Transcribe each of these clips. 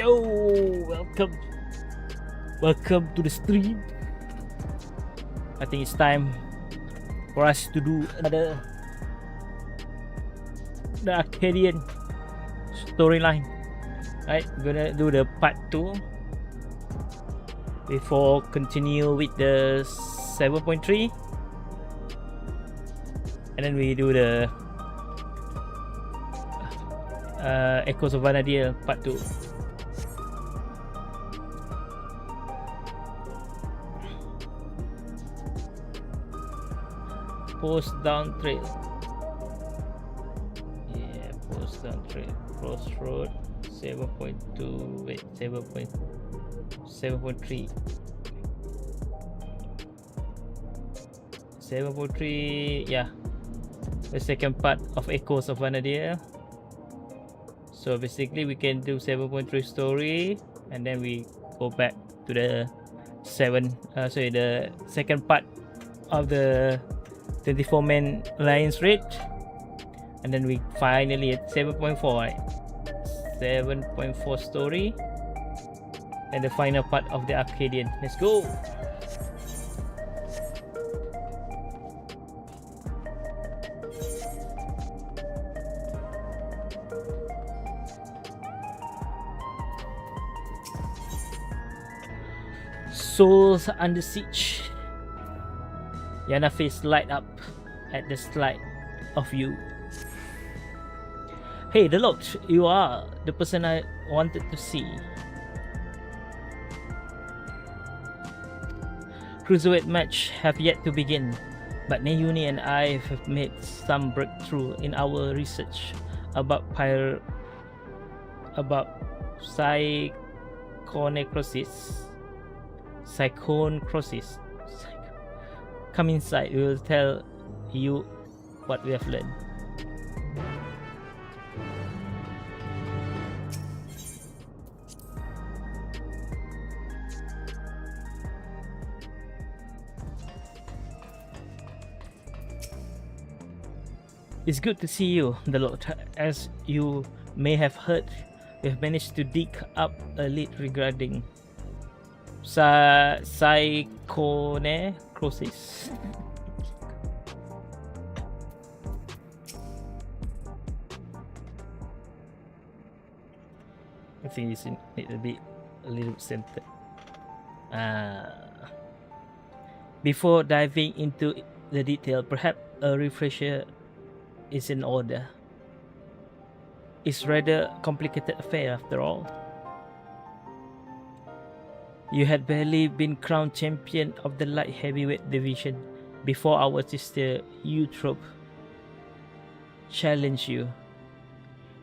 Yo, welcome to the stream. I think it's time for us to do the Arcadion storyline. Right, we're gonna do the part 2 before continue with the 7.3, and then we do the Echoes of Vanadiel part 2. Post down trail. Yeah, post down trail. Crossroad 7.2. Wait, 7.3. 7.3. Yeah, the second part of Echoes of Vanadiel. So basically we can do 7.3 story, and then we go back to the the second part of the 24-man Alliance raid, and then we finally at 7.4, right? 7.4 story and the final part of the Arcadion. Let's go. Souls under siege. Yana face light up at the sight of you. Hey, the Lord, you are the person I wanted to see. Cruiserweight match have yet to begin, but Neyuni and I have made some breakthrough in our research about psychonecrosis. Come inside, we will tell you what we have learned. It's good to see you, the Lord. As you may have heard, we have managed to dig up a lead regarding psychonecrosis. I think this needs to be a little centered. Before diving into the detail, perhaps a refresher is in order. It's rather a complicated affair after all. You had barely been crowned champion of the light heavyweight division before our sister Eutrope challenged you.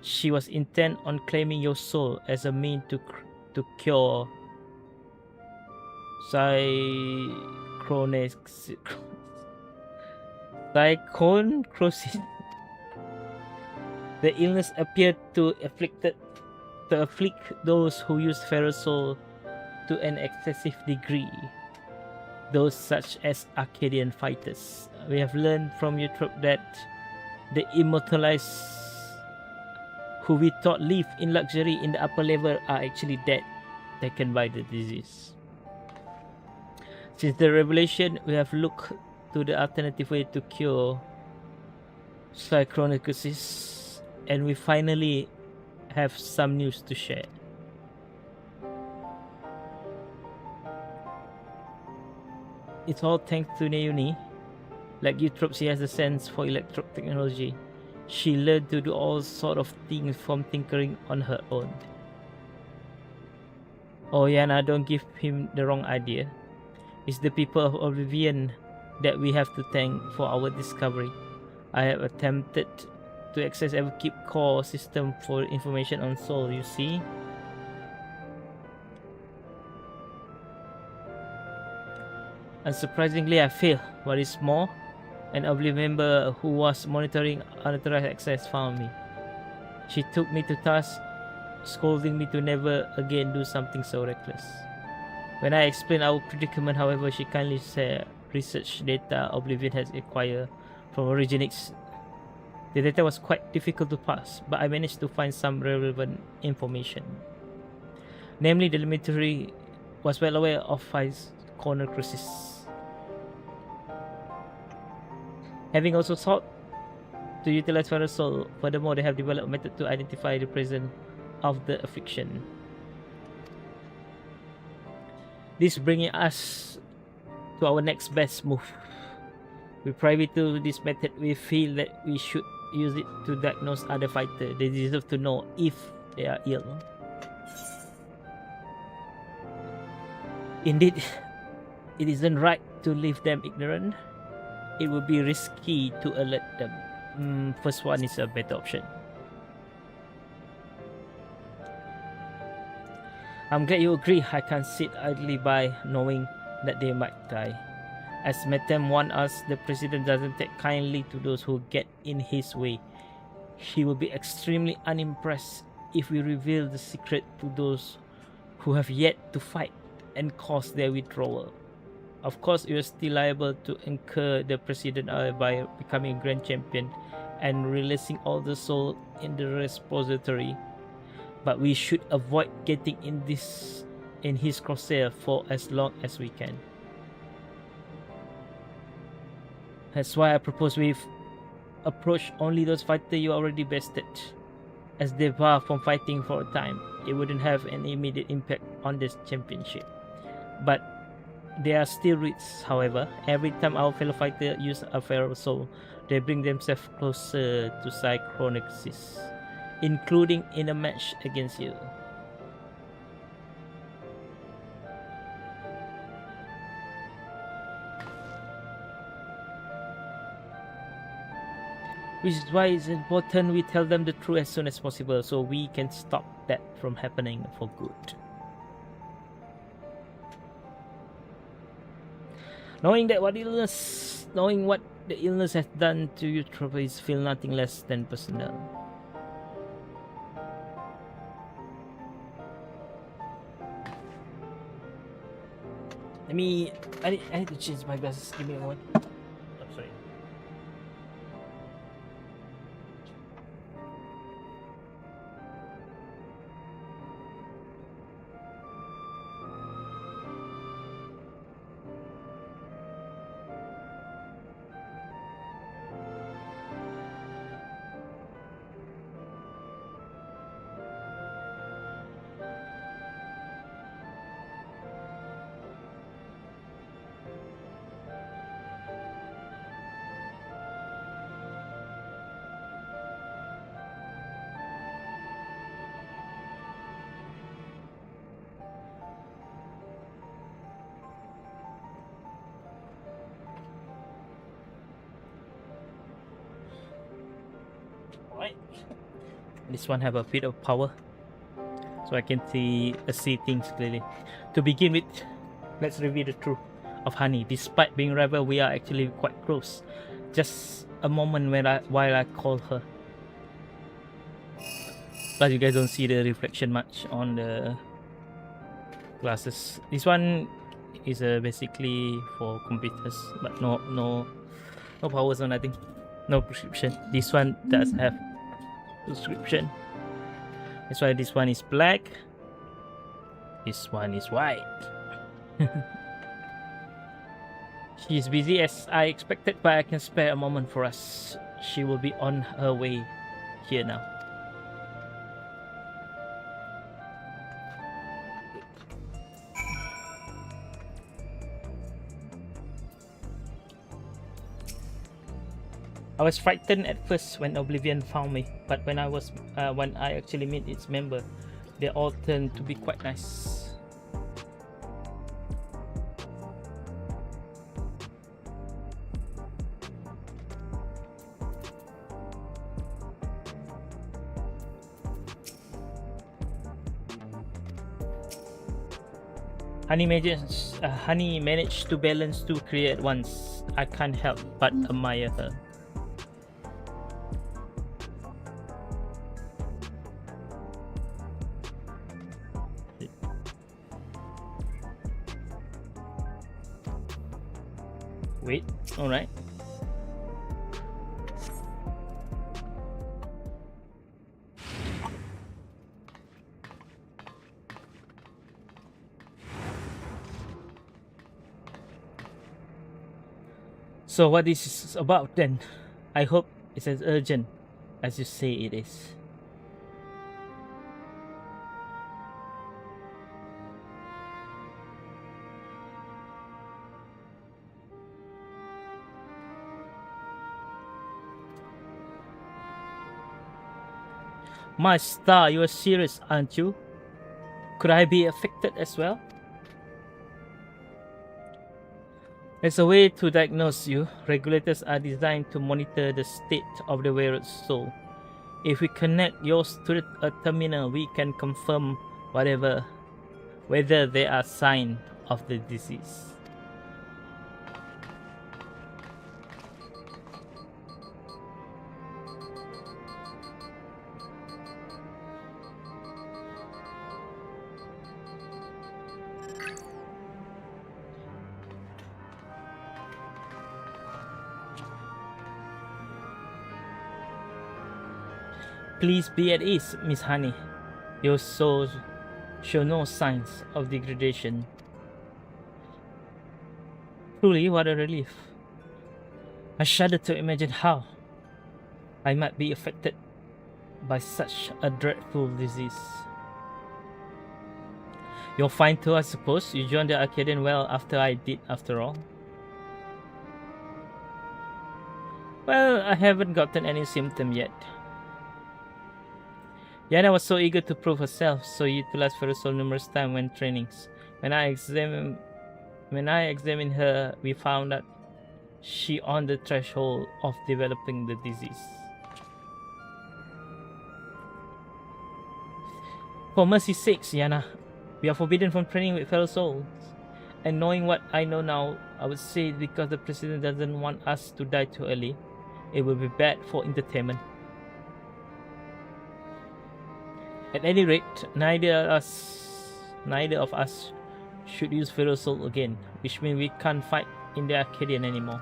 She was intent on claiming your soul as a means to cure psychonecrosis. The illness appeared to afflict those who used Ferrosol to an excessive degree, those such as Arcadian fighters. We have learned from Eutrope that the immortalized who we thought live in luxury in the upper level are actually dead, taken by the disease. Since the revelation, we have looked to the alternative way to cure psychonecrosis, and we finally have some news to share. It's all thanks to Neyuni. Like Eutrope, she has a sense for electro technology. She learned to do all sort of things from tinkering on her own. Oh Yana, don't give him the wrong idea. It's the people of Oblivion that we have to thank for our discovery. I have attempted to access every keep core system for information on soul, you see. Unsurprisingly, I failed. What is more, an Oblivion member who was monitoring unauthorized access found me. She took me to task, scolding me to never again do something so reckless. When I explained our predicament, however, she kindly shared research data Oblivion has acquired from Originix. The data was quite difficult to pass, but I managed to find some relevant information. Namely, the military was well aware of his corner crisis, having also sought to utilize Pharaoh's soul. Furthermore, they have developed a method to identify the presence of the affliction. This bringing us to our next best move. With privy to this method, we feel that we should use it to diagnose other fighters. They deserve to know if they are ill. Indeed, it isn't right to leave them ignorant. It would be risky to alert them. First one is a better option. I'm glad you agree. I can't sit idly by knowing that they might die. As Metem warned us, the president doesn't take kindly to those who get in his way. He will be extremely unimpressed if we reveal the secret to those who have yet to fight and cause their withdrawal. Of course, you are still liable to incur the president by becoming a grand champion and releasing all the soul in the repository, but we should avoid getting in his crosshair for as long as we can. That's why I propose we approach only those fighters you already bested. As they bar from fighting for a time, it wouldn't have an immediate impact on this championship. But there are still risks, however. Every time our fellow fighters use a Pharaoh's soul, they bring themselves closer to psychronesis, including in a match against you. Which is why it's important we tell them the truth as soon as possible, so we can stop that from happening for good. Knowing what the illness has done to you, trophies feel nothing less than personal. I need to change my glasses. Give me a moment. Oh, sorry. This one have a bit of power, so I can see things clearly. To begin with, let's reveal the truth of Honey. Despite being rival, we are actually quite close. Just a moment while I call her. Plus, you guys don't see the reflection much on the glasses. This one is basically for computers, but no powers or nothing. No prescription. This one does have prescription. That's why this one is black. This one is white. She is busy as I expected, but I can spare a moment for us. She will be on her way here now. I was frightened at first when Oblivion found me, but when I actually met its member, they all turned to be quite nice. Honey managed to balance two careers at once. I can't help but admire her. Wait, alright. So what this is about then? I hope it's as urgent as you say it is. My star, you are serious, aren't you? Could I be affected as well? As a way to diagnose you, regulators are designed to monitor the state of the wearer's soul. If we connect yours to a terminal, we can confirm whether there are signs of the disease. Please be at ease, Miss Honey. Your soul show no signs of degradation. Truly, what a relief. I shudder to imagine how I might be affected by such a dreadful disease. You're fine too, I suppose. You joined the Arcadion well after I did, after all. Well, I haven't gotten any symptom yet. Yana was so eager to prove herself, so utilized Ferrosol numerous times when trainings. When I examined her, we found that she on the threshold of developing the disease. For mercy's sakes, Yana, we are forbidden from training with fellow souls. And knowing what I know now, I would say because the president doesn't want us to die too early, it will be bad for entertainment. At any rate, neither of us should use Ferrosol again, which means we can't fight in the Arcadion anymore.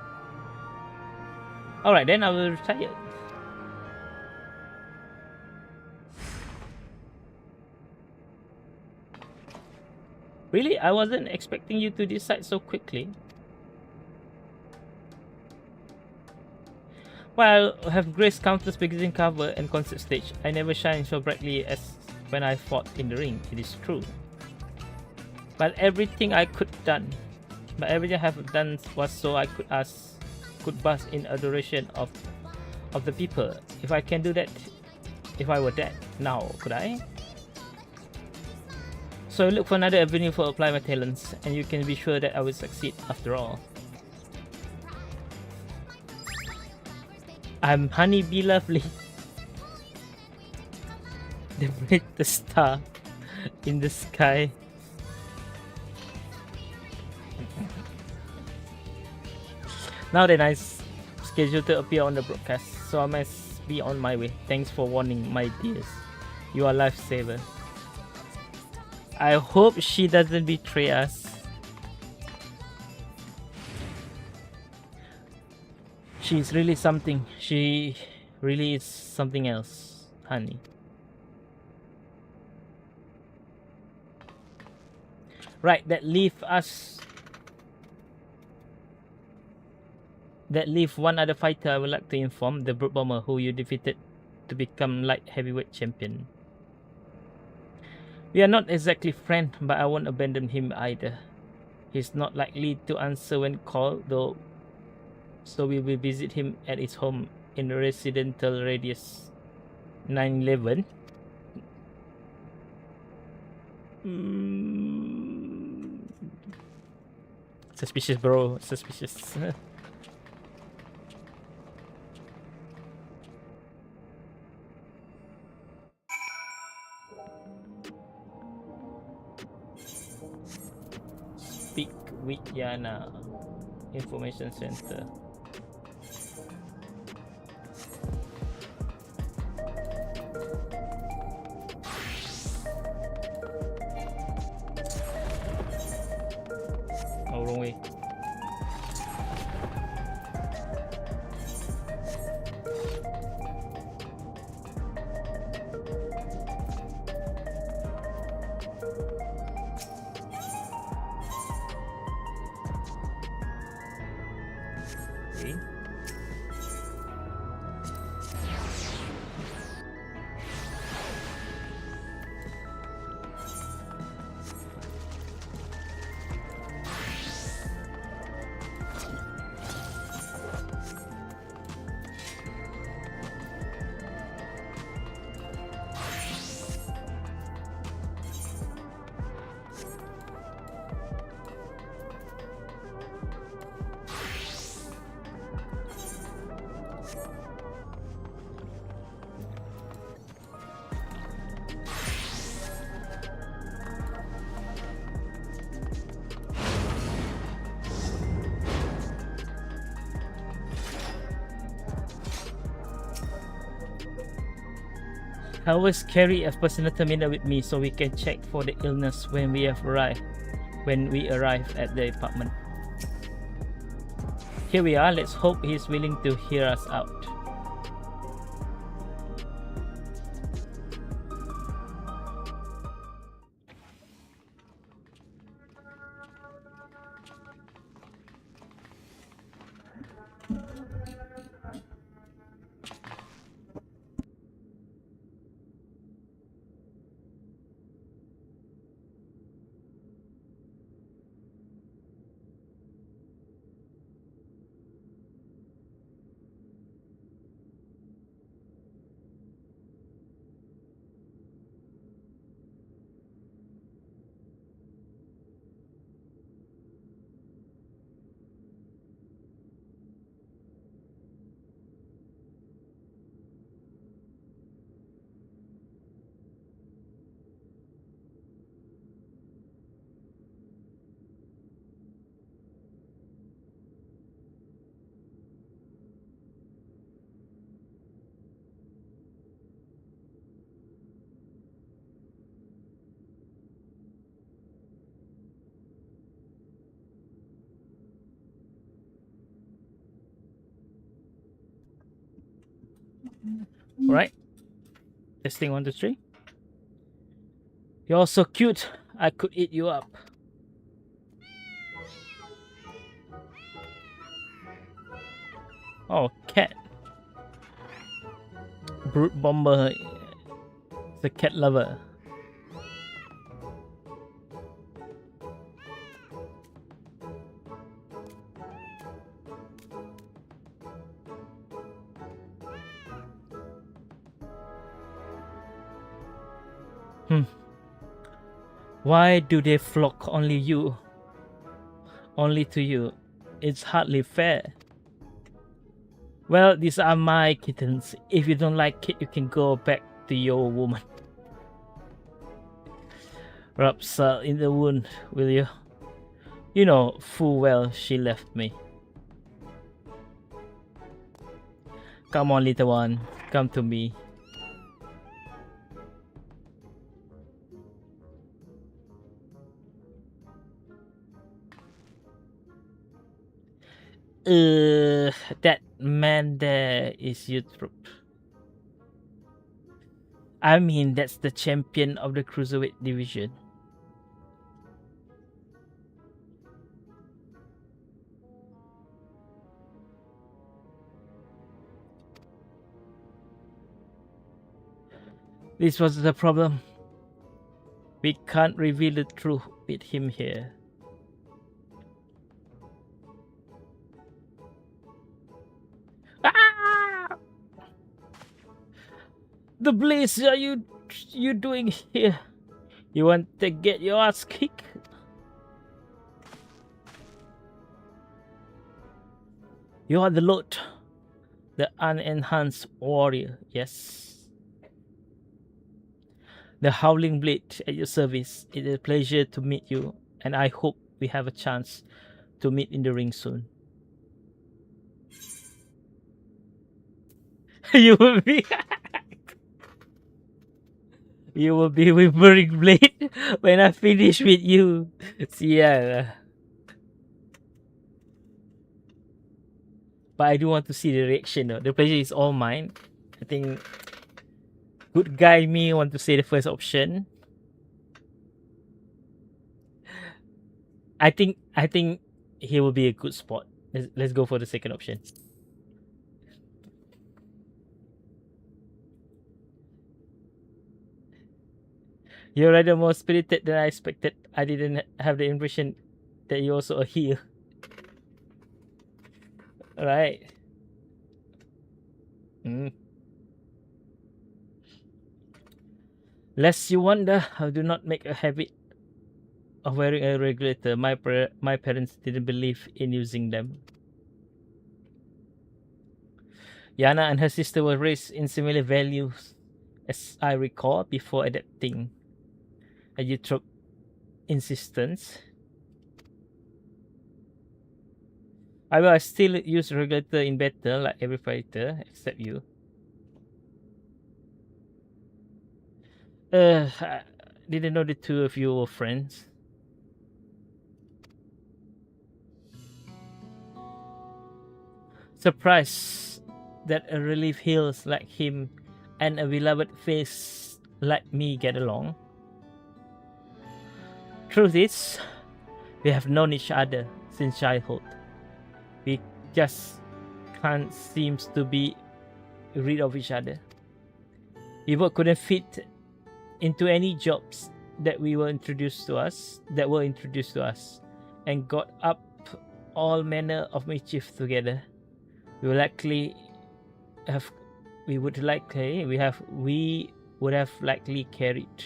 Alright, then I will retire. Really? I wasn't expecting you to decide so quickly. Well, I have graced countless beginning cover and concert stage. I never shine so brightly as when I fought in the ring, it is true. But everything I have done was so I could bask in adoration of the people. If I can do that, if I were dead now, could I? So I look for another avenue for apply my talents, and you can be sure that I will succeed after all. I'm Honeybee Lovely, the brightest star in the sky. Now then, I'm scheduled to appear on the broadcast, so I must be on my way. Thanks for warning, my dears. You are a lifesaver. I hope she doesn't betray us. She's really something. She really is something else, honey. Right, that leave one other fighter I would like to inform, the Brute Bomber who you defeated to become light heavyweight champion. We are not exactly friends, but I won't abandon him either. He's not likely to answer when called, though, so we will visit him at his home in residential radius 911. Suspicious, bro. Suspicious. Speak with Yana. Information Center. Oh, wrong way. Okay. I always carry a personal thermometer with me so we can check for the illness when we arrive at the apartment. Here we are. Let's hope he's willing to hear us out. All right. Testing 1, 2, 3. You're so cute. I could eat you up. Oh, cat. Brute Bomber is a cat lover. Why do they flock only to you? It's hardly fair. Well, these are my kittens. If you don't like it, you can go back to your woman. Rub salt in the wound, will you? You know full well she left me. Come on, little one. Come to me. That man there is your troop. I mean, that's the champion of the cruiserweight division. This was the problem. We can't reveal the truth with him here. Ah! The blaze are you doing here? You want to get your ass kicked? You are the Lord, the unenhanced warrior, yes. The Howling Blade at your service. It is a pleasure to meet you, and I hope we have a chance to meet in the ring soon. You will be you will be Whimpering Blade when I finish with you. Yeah. But I do want to see the reaction though. The pleasure is all mine. I think good guy me want to say the first option. I think he will be a good spot. Let's go for the second option. You're rather more spirited than I expected. I didn't have the impression that you're also a heel. Alright. Lest you wonder, I do not make a habit of wearing a regulator. My parents didn't believe in using them. Yana and her sister were raised in similar values, as I recall, before adapting a Eutrope insistence. I still use regulator in battle like every fighter except you. I didn't know the two of you were friends. Surprised that a relief heals like him and a beloved face like me get along. Truth is, we have known each other since childhood. We just can't seem to be rid of each other. We both couldn't fit into any jobs that were introduced to us, and got up all manner of mischief together. We would have likely carried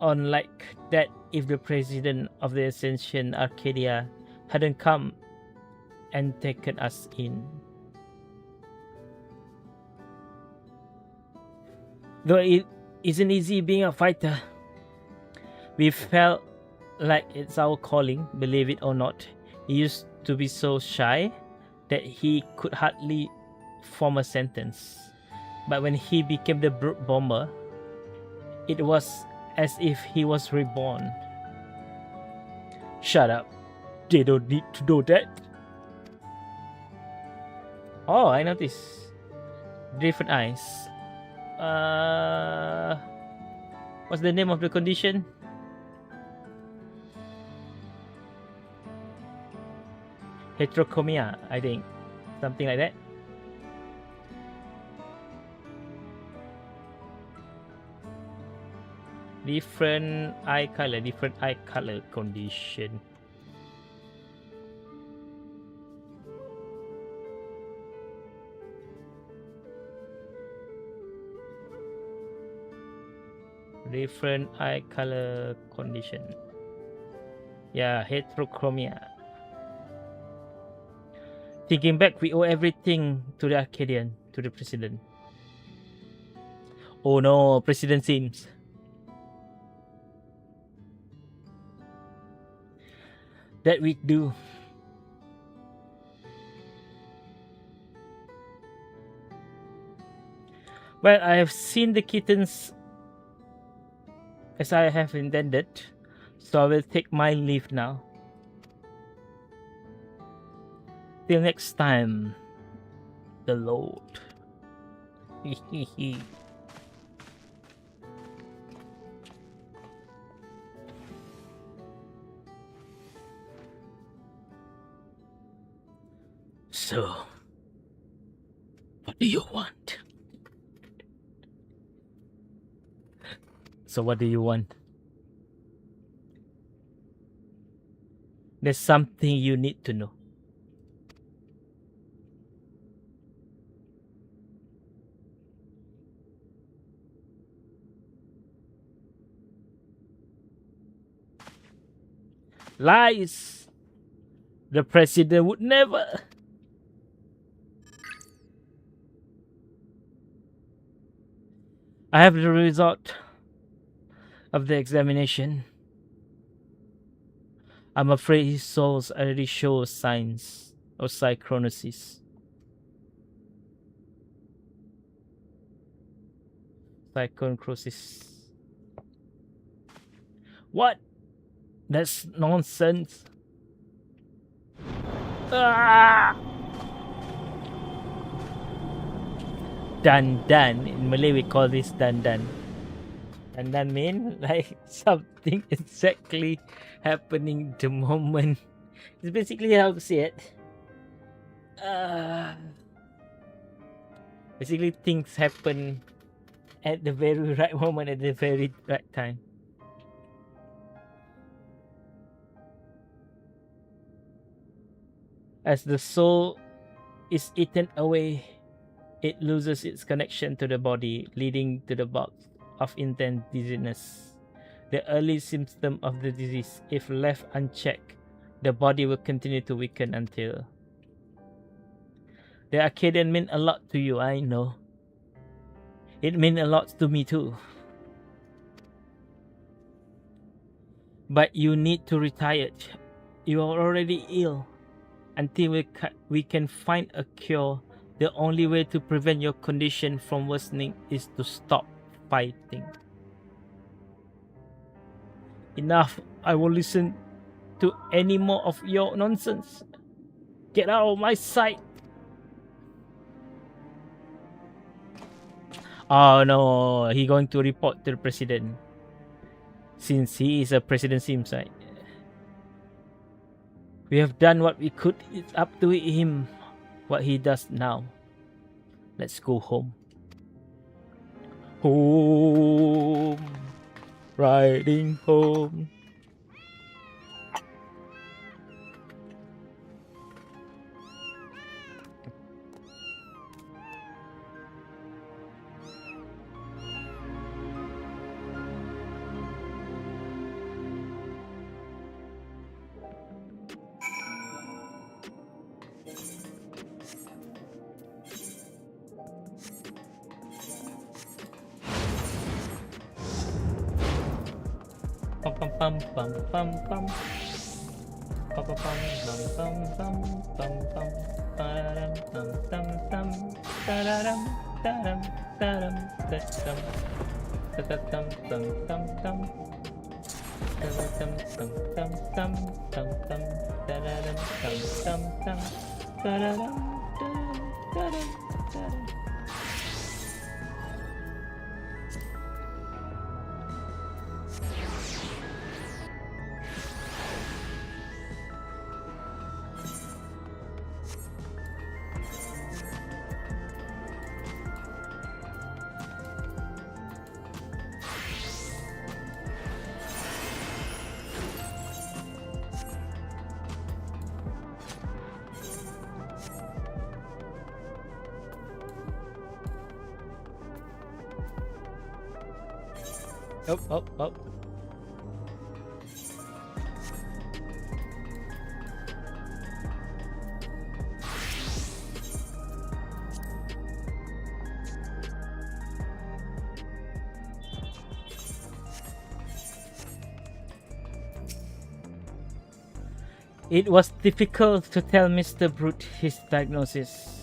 on like that if the president of the Ascension Arcadia hadn't come and taken us in. Though it isn't easy being a fighter, we felt like it's our calling, believe it or not. He used to be so shy that he could hardly form a sentence. But when he became the brute bomber, it was as if he was reborn. Shut up. They don't need to know that. Oh, I noticed. Different eyes. What's the name of the condition? Heterochromia, I think. Something like that. Different eye color condition. Different eye color condition. Yeah, heterochromia. Thinking back, we owe everything to the Arcadion, to the president. Oh no, president seems. That we do. Well, I have seen the kittens as I have intended, so I will take my leave now. Till next time, the Lord. So, what do you want? So, what do you want? There's something you need to know. Lies! The president would never. I have the result of the examination. I'm afraid his soul already shows signs of psychrosis. Psychonesis. What? That's nonsense. Ah! Dandan. In Malay, we call this dandan. Dandan mean like something exactly happening the moment. It's basically how to say it. Basically, things happen at the very right moment, at the very right time. As the soul is eaten away, it loses its connection to the body, leading to the bout of intense dizziness. The early symptom of the disease, if left unchecked, the body will continue to weaken until... The Arcadian meant a lot to you, I know. It meant a lot to me too. But you need to retire. You are already ill. Until we can find a cure, the only way to prevent your condition from worsening is to stop fighting. Enough. I won't listen to any more of your nonsense. Get out of my sight. Oh no, he going to report to the president. Since he is a president seems right. We have done what we could. It's up to him what he does now. Let's go home. Home. Riding home. Pum pum pum pum pum pum. Pum pum pum pum pum pum pum. Ba-da-dum dum dum dum. Da-da-dum da-dum da-dum da-dum. Da-da-dum dum dum dum. Da-da-dum dum dum dum dum dum. Da-da-dum dum dum dum. Da-da-dum da-dum da-dum da-dum. Up. It was difficult to tell Mr. Brute his diagnosis.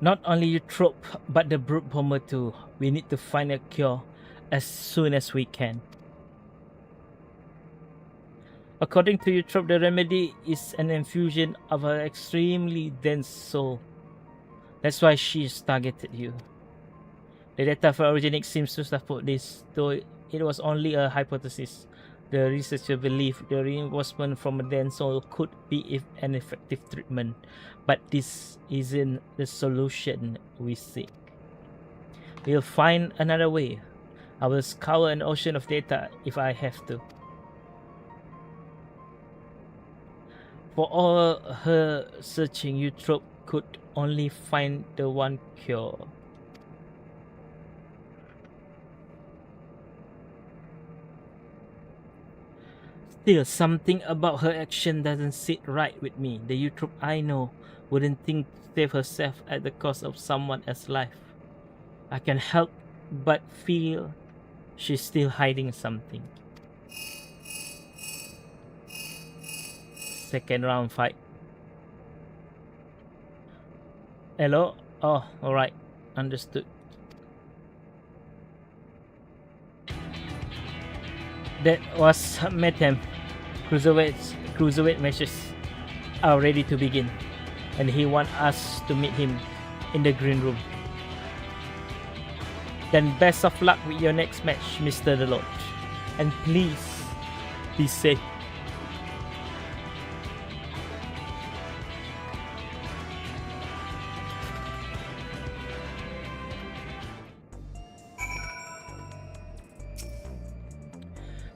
Not only Eutrope, but the Brute Bomber too. We need to find a cure as soon as we can. According to Eutrope, the remedy is an infusion of her extremely dense soul. That's why she's targeted you. The data for Origenic seems to support this, though it was only a hypothesis. The researcher believed the reinforcement from a dense soul could be an effective treatment, but this isn't the solution we seek. We'll find another way. I will scour an ocean of data if I have to. For all her searching, Eutrope could only find the one cure. Still, something about her action doesn't sit right with me. The Eutrope I know wouldn't think to save herself at the cost of someone else's life. I can help but feel she's still hiding something. Second round fight. Hello? Oh, alright. Understood. That was Mayhem. Cruiserweight matches are ready to begin, and he wants us to meet him in the green room. Then best of luck with your next match, Mr. The Lord, and please be safe.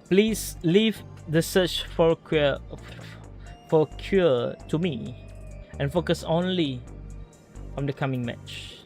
Please leave the search for cure to me and focus only on the coming match.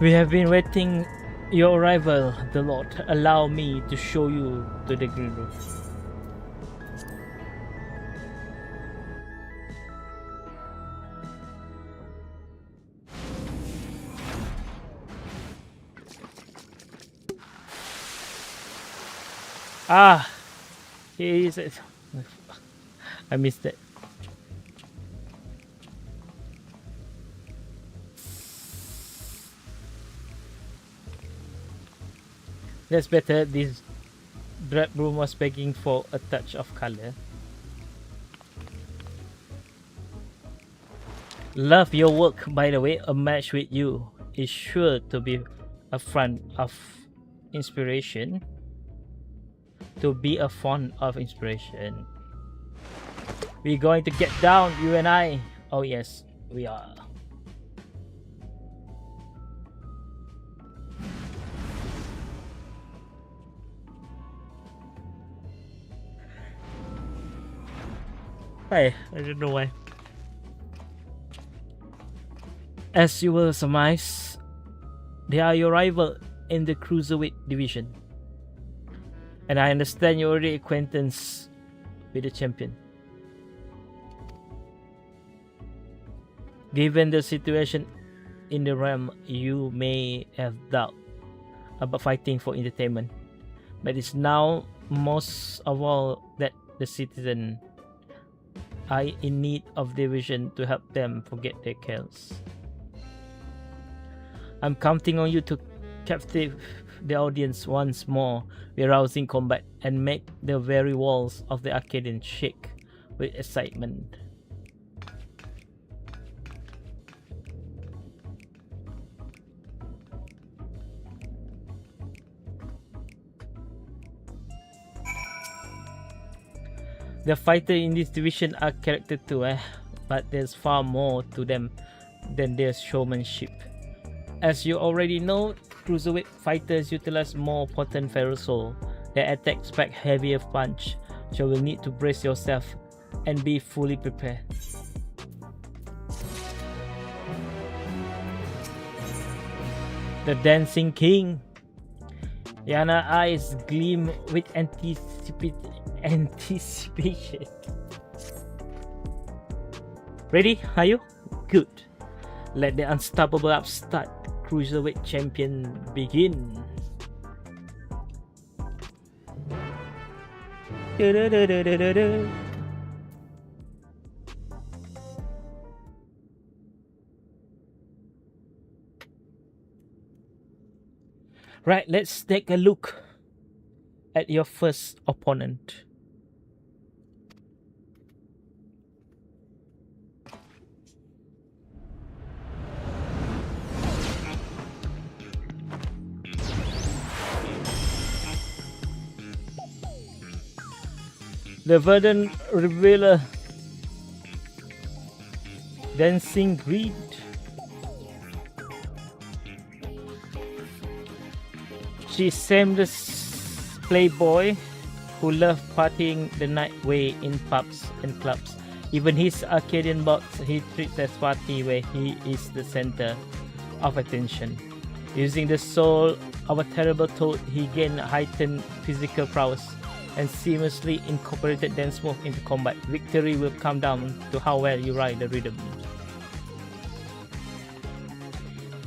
We have been waiting your arrival, the Lord. Allow me to show you to the green room. Ah, here is it. I missed it. That's better. This drab room was begging for a touch of color. Love your work, by the way. A match with you is sure to be a font of inspiration. We're going to get down, you and I. Oh yes, we are. Hey, I don't know why. As you will surmise, they are your rival in the cruiserweight division. And I understand you're already acquaintance with the champion. Given the situation in the realm, you may have doubt about fighting for entertainment. But it's now most of all that the citizens are in need of division to help them forget their chaos. I'm counting on you to captive the audience once more with rousing combat and make the very walls of the Arcadion shake with excitement. The fighters in this division are character too, but there's far more to them than their showmanship. As you already know, cruiserweight fighters utilize more potent ferrosol. Their attacks pack heavier punch, so you'll need to brace yourself and be fully prepared. The Dancing King. Yana eyes gleam with anticipation. Ready? Are you? Good. Let the unstoppable upstart cruiserweight champion begin. Right, let's take a look at your first opponent. The Verdant Revealer, Dancing Greed. She's shameless playboy who loves partying the night way in pubs and clubs. Even his Arcadion box he treats as party where he is the center of attention. Using the soul of a terrible toad, he gained heightened physical prowess and seamlessly incorporated dance move into combat. Victory will come down to how well you ride the rhythm.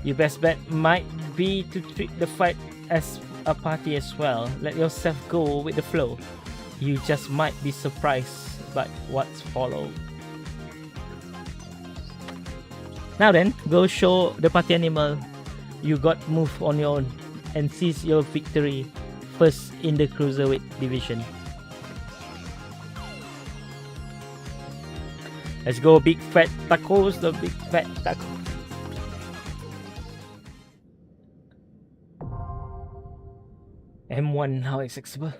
Your best bet might be to treat the fight as a party as well. Let yourself go with the flow. You just might be surprised by what's followed. Now then, go show the party animal you got move on your own and seize your victory first in the cruiserweight division. Let's go, big fat tacos, the big fat tacos. M1 now accessible.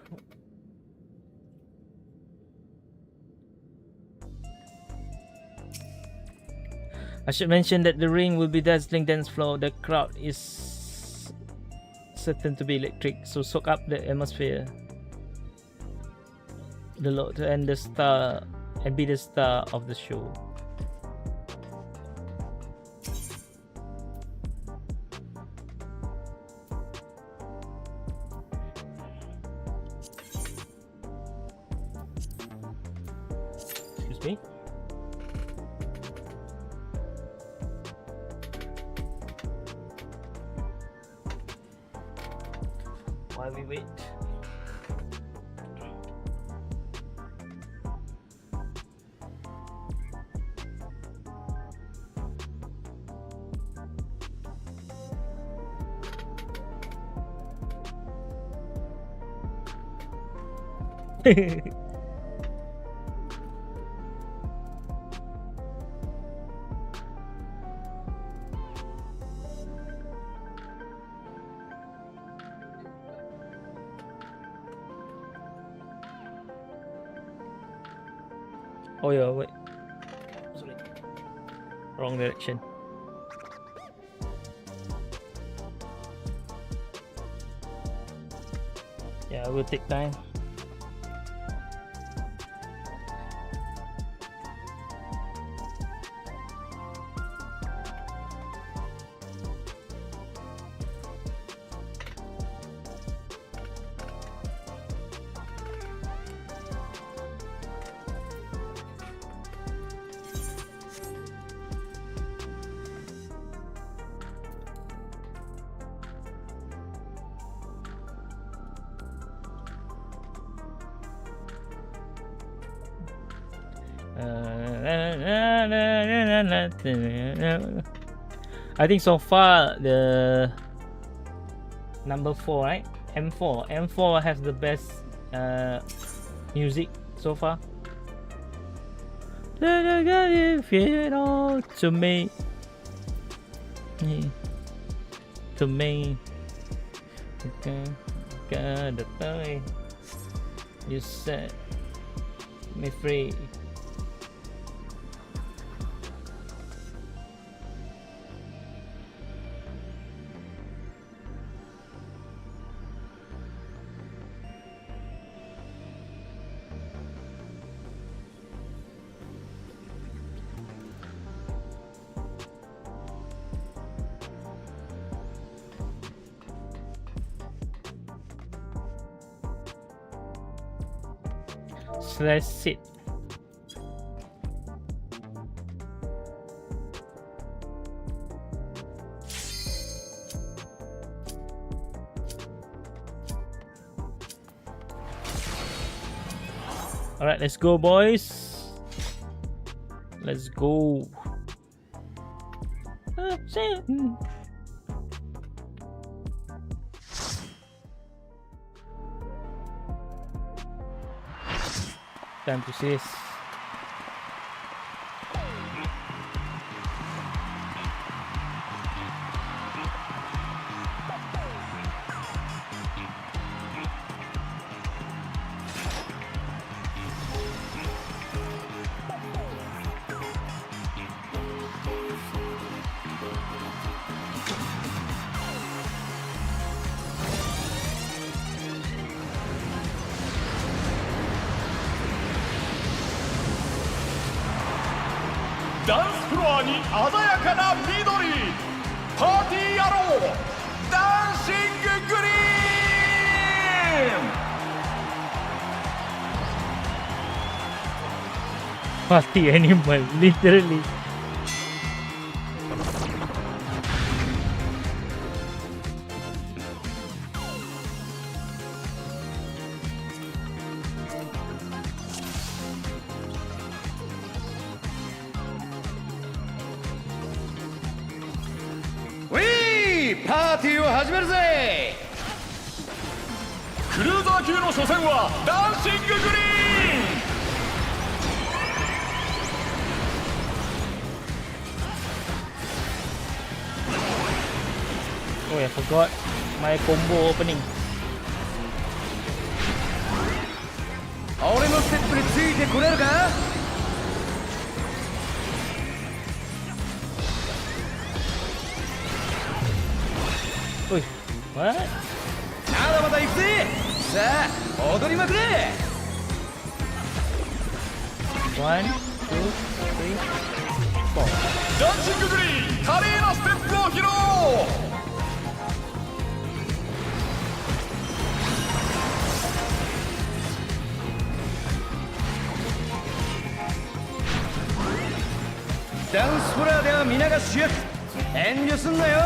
I should mention that the ring will be dazzling dance floor. The crowd is certain to be electric, so soak up the atmosphere. The Lord and the star and be the star of the show. Okay. While we wait. Oh yeah, wait. Sorry. Wrong direction. Yeah, we'll take time. I think so far the number 4, right? M4 has the best music so far. To me, okay, you set me free. So that's it. All right, let's go, boys. Let's go. Time to see this. Party animal, literally. Wee! パーティーを始めるぜ。クルーザー級の初戦はダンシンググリーン。Oh, I forgot my combo opening. 俺のステップについてこれるか。おい、what? まだまだ行くぜ。さあ、踊りまくれ。1, 2, 3, 4. ダンシンググリーン、華麗なステップを披露。ダンスフロアでは皆が主役。遠慮すんなよ。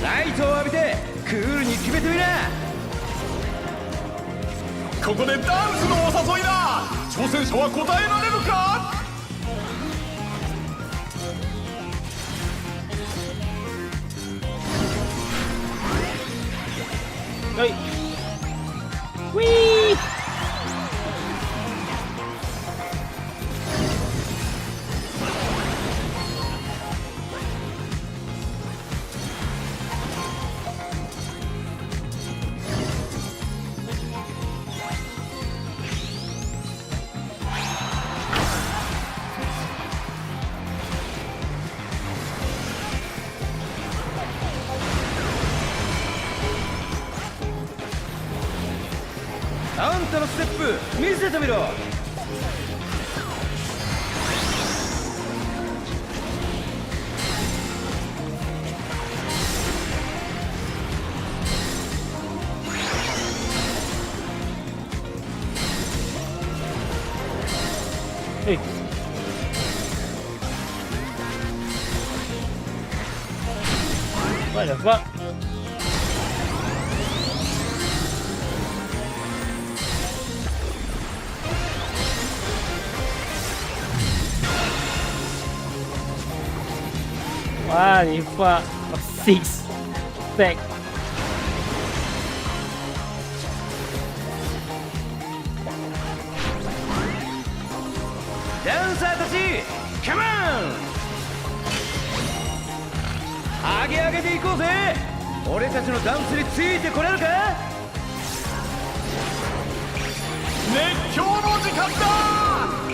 ライトを浴びてクールに決めてみな。ここでダンスのお誘いだ。挑戦者は答えられるか。はい。ウィー。あんたのステップ見せてみろ。Hey. What the fuck? What the fuck? 6 stack. ダンサーたちカモン。上げ上げていこうぜ。俺たちのダンスについてこれるか。熱狂の時間だ。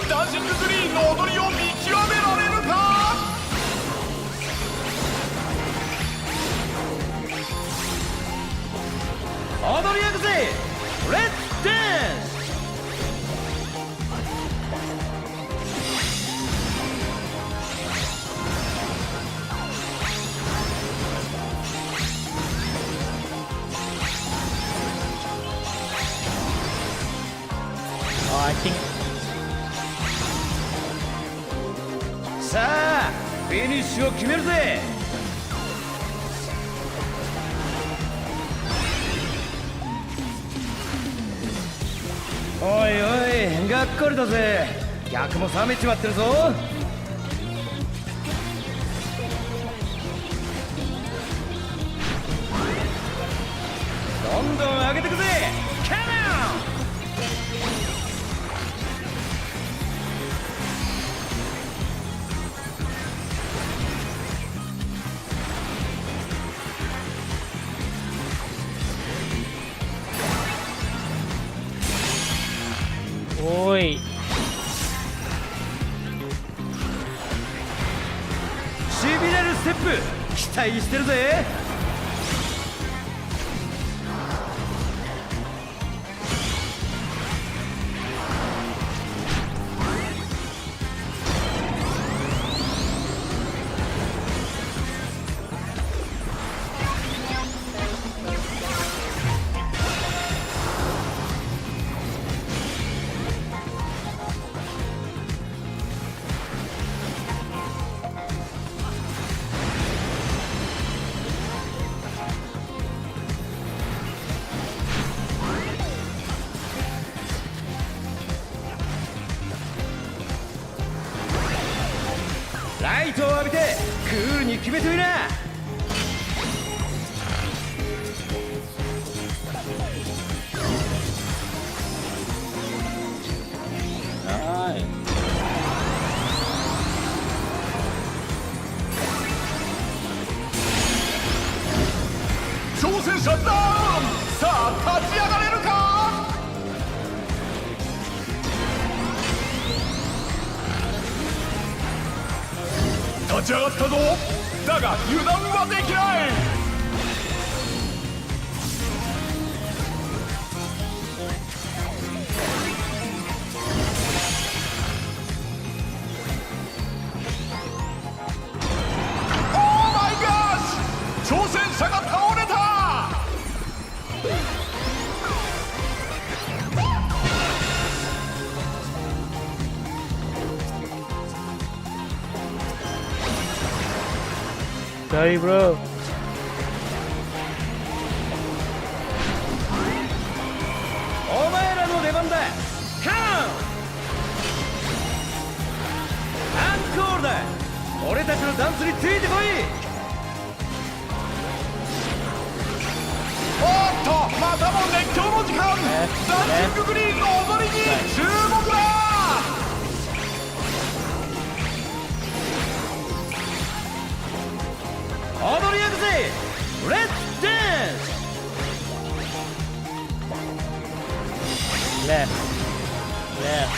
ダンシンググリーンの踊りを見極められるか。踊りやくぜ。レッツダンス。Oh, I think さあフィニッシュを決めるぜ。おいおいがっかりだぜ。客も冷めちまってるぞ。どんどん上げてくぜ。カモン。おい。しびれるステップ期待してるぜ。ライトを浴びてクールに決めてみな。はい。挑戦者ダウン。さあ立ち上がれるか。立ち上がったぞ。だが油断はできない。Sorry, bro.おっとまたも熱狂の時間。ダンシンググリーンの踊りに注目だ。踊りやくぜ。レッツダンス。 Left. Left.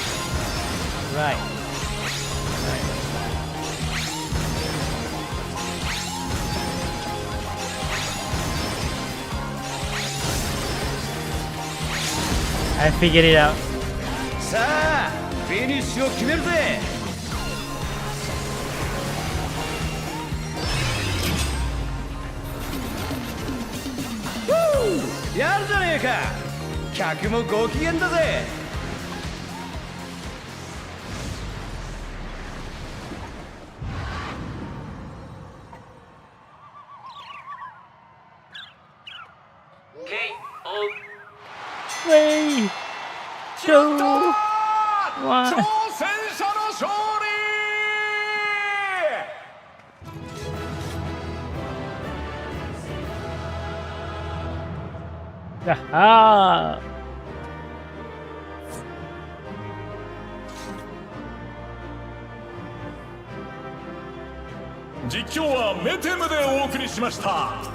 Right. Right. I figured it out. さあフィニッシュを決めるぜ。やるじゃねえか。客もご機嫌だぜ。Three, 決ま two, った挑 one. 戦者の勝利。 Ah. 実況はメテムでお送りしました。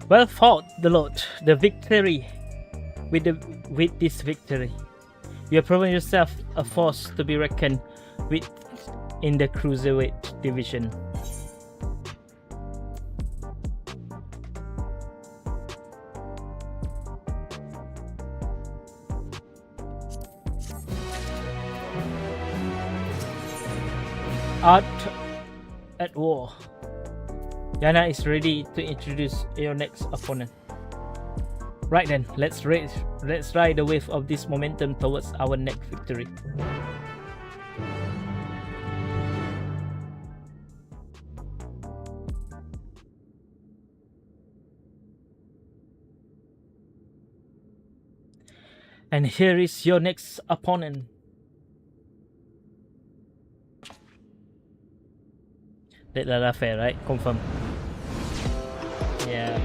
Well fought, the Lord. The victory. With this victory, you have proven yourself a force to be reckoned with in the cruiserweight division. Art at war. Yana is ready to introduce your next opponent. Right then, let's ride the wave of this momentum towards our next victory. And here is your next opponent. That's fair, right? Confirm. Yeah.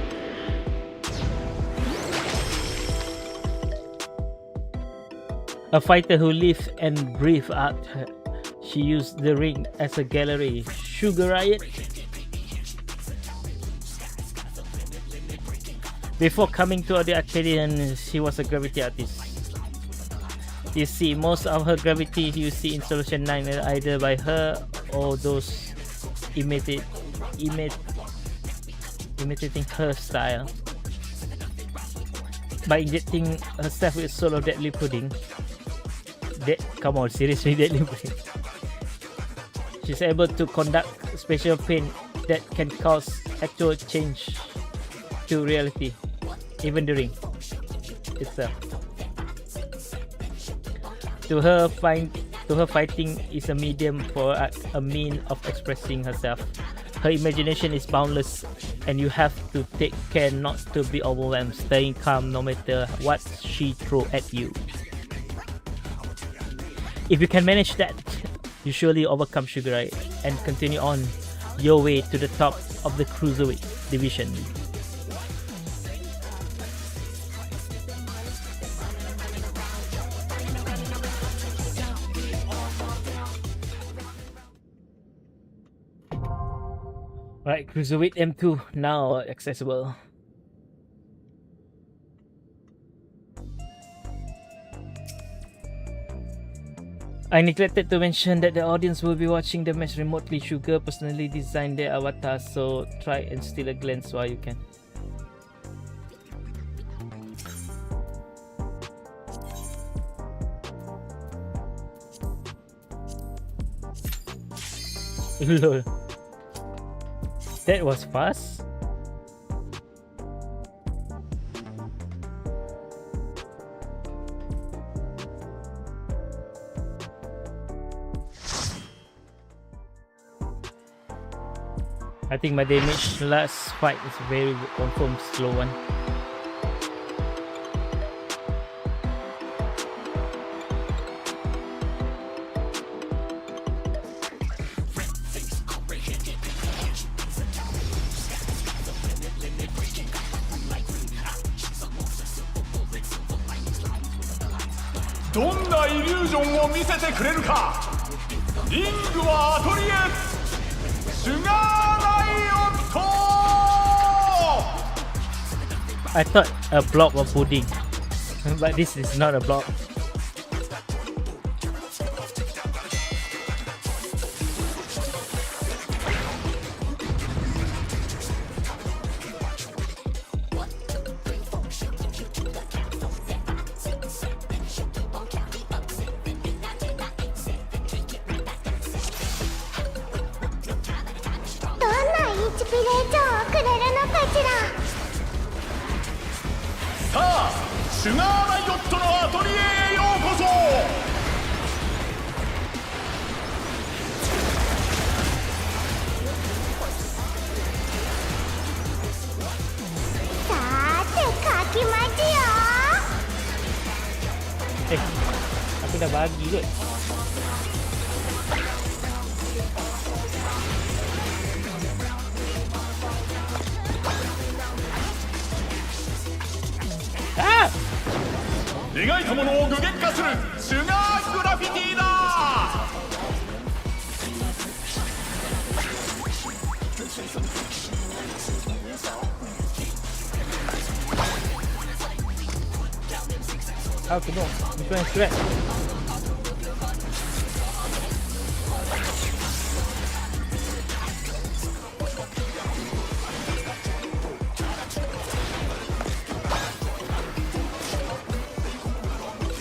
A fighter who lives and breathes art. She used the ring as a gallery. Sugar Riot. Before coming to the Arcadion, she was a gravity artist. You see, most of her gravity you see in Solution 9 are either by her or those imitating her style. By injecting herself with solo deadly pudding. Come on, seriously, deadly pudding. She's able to conduct special pain that can cause actual change to reality, even the ring itself. To her, fighting is a medium for a mean of expressing herself. Her imagination is boundless, and you have to take care not to be overwhelmed, staying calm no matter what she throws at you. If you can manage that, you surely overcome Sugar Ray and continue on your way to the top of the cruiserweight division. Alright, Cruiserweight M2 now accessible. I neglected to mention that the audience will be watching the match remotely. Sugar personally designed their avatar, so try and steal a glance while you can. Lol. That was fast. I think my damage last fight is very confirmed slow one.どんなイリュージョンを見せてくれるか。リングはアトリエシュガーライオット。 I thought a blob of pudding, but this is not a blob. Aku dah bagi kot. Ah! 描いたものを具現化するシュガーグラフィティだ。How to know? Which one is correct?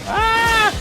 Ah!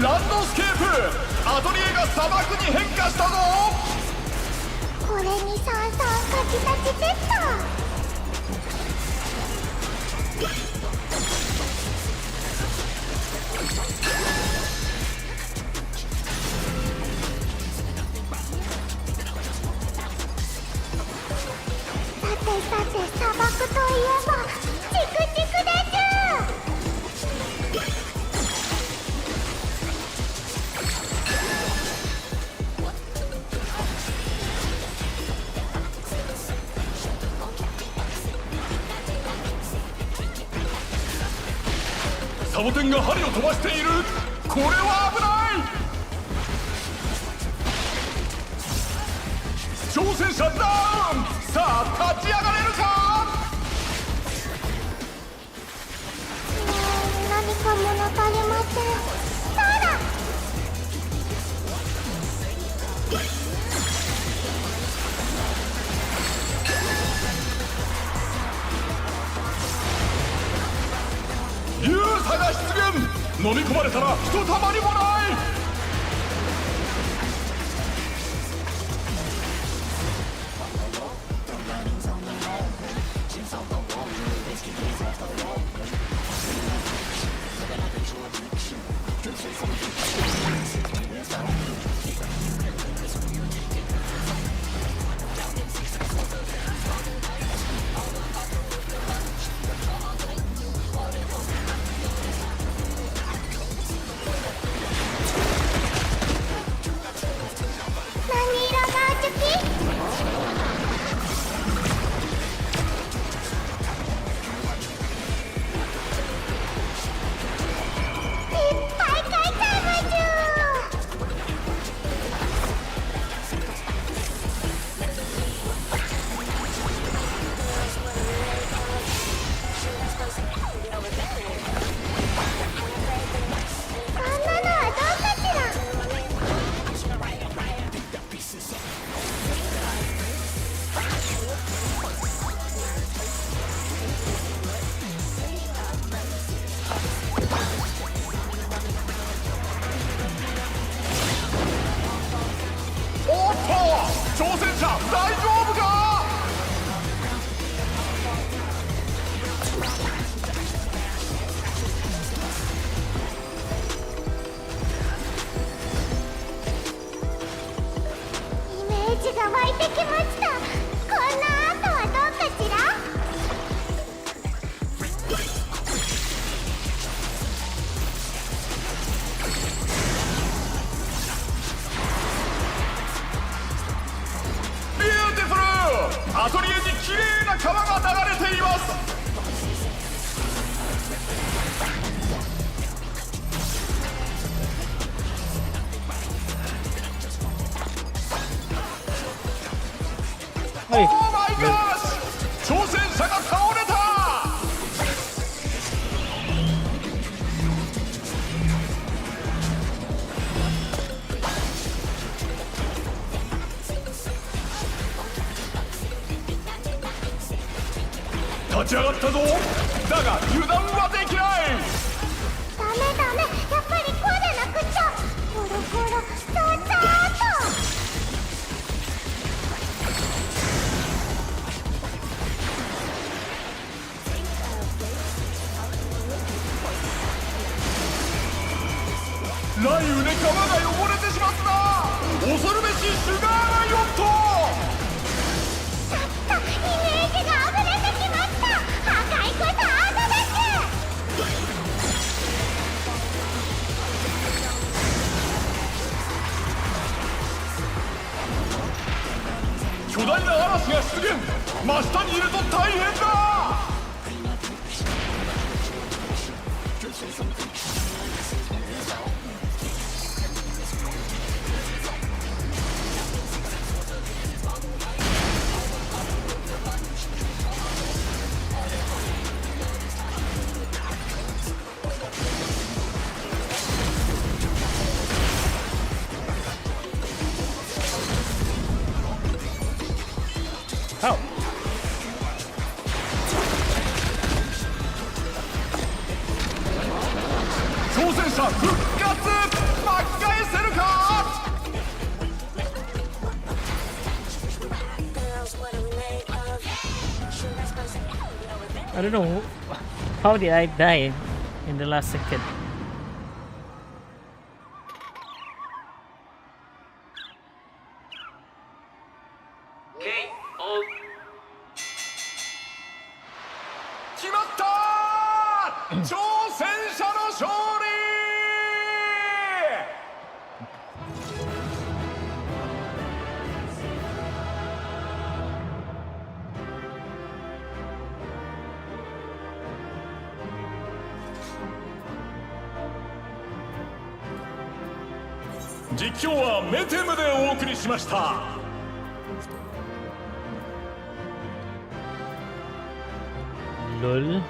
ランドスケープ、アトリエが砂漠に変化したぞ。これにさんさんかきたちセット。さて砂漠といえばチクチクです。サボテンが針を飛ばしている。これは危ない。挑戦者ダウン。さあ立ち上がれるか。何か物足りません。そうだ。飲み込まれたらひとたまりもない。挑戦者大丈夫か。イメージが湧いてきました。こんな後はどうかしら。アトリエに綺麗な川が流れています。オーマイガーシ、挑戦者が倒れた。立ち上がったぞ。だが油断はできない。ダメダメ、やっぱりこうでなくっちゃ。コロコロそうそうっと。雷雨で川が汚れてしまった。恐るべしシュガーライオンと。イメージが溢れてきました。破壊こそアートです。巨大な嵐が出現。真下にいると大変だ。How? 挑戦者復活。巻き返せるか。I don't know how did I die in the last second. KO. 決まったー。挑戦者の勝利。実況はメテムでお送りしました。LOL.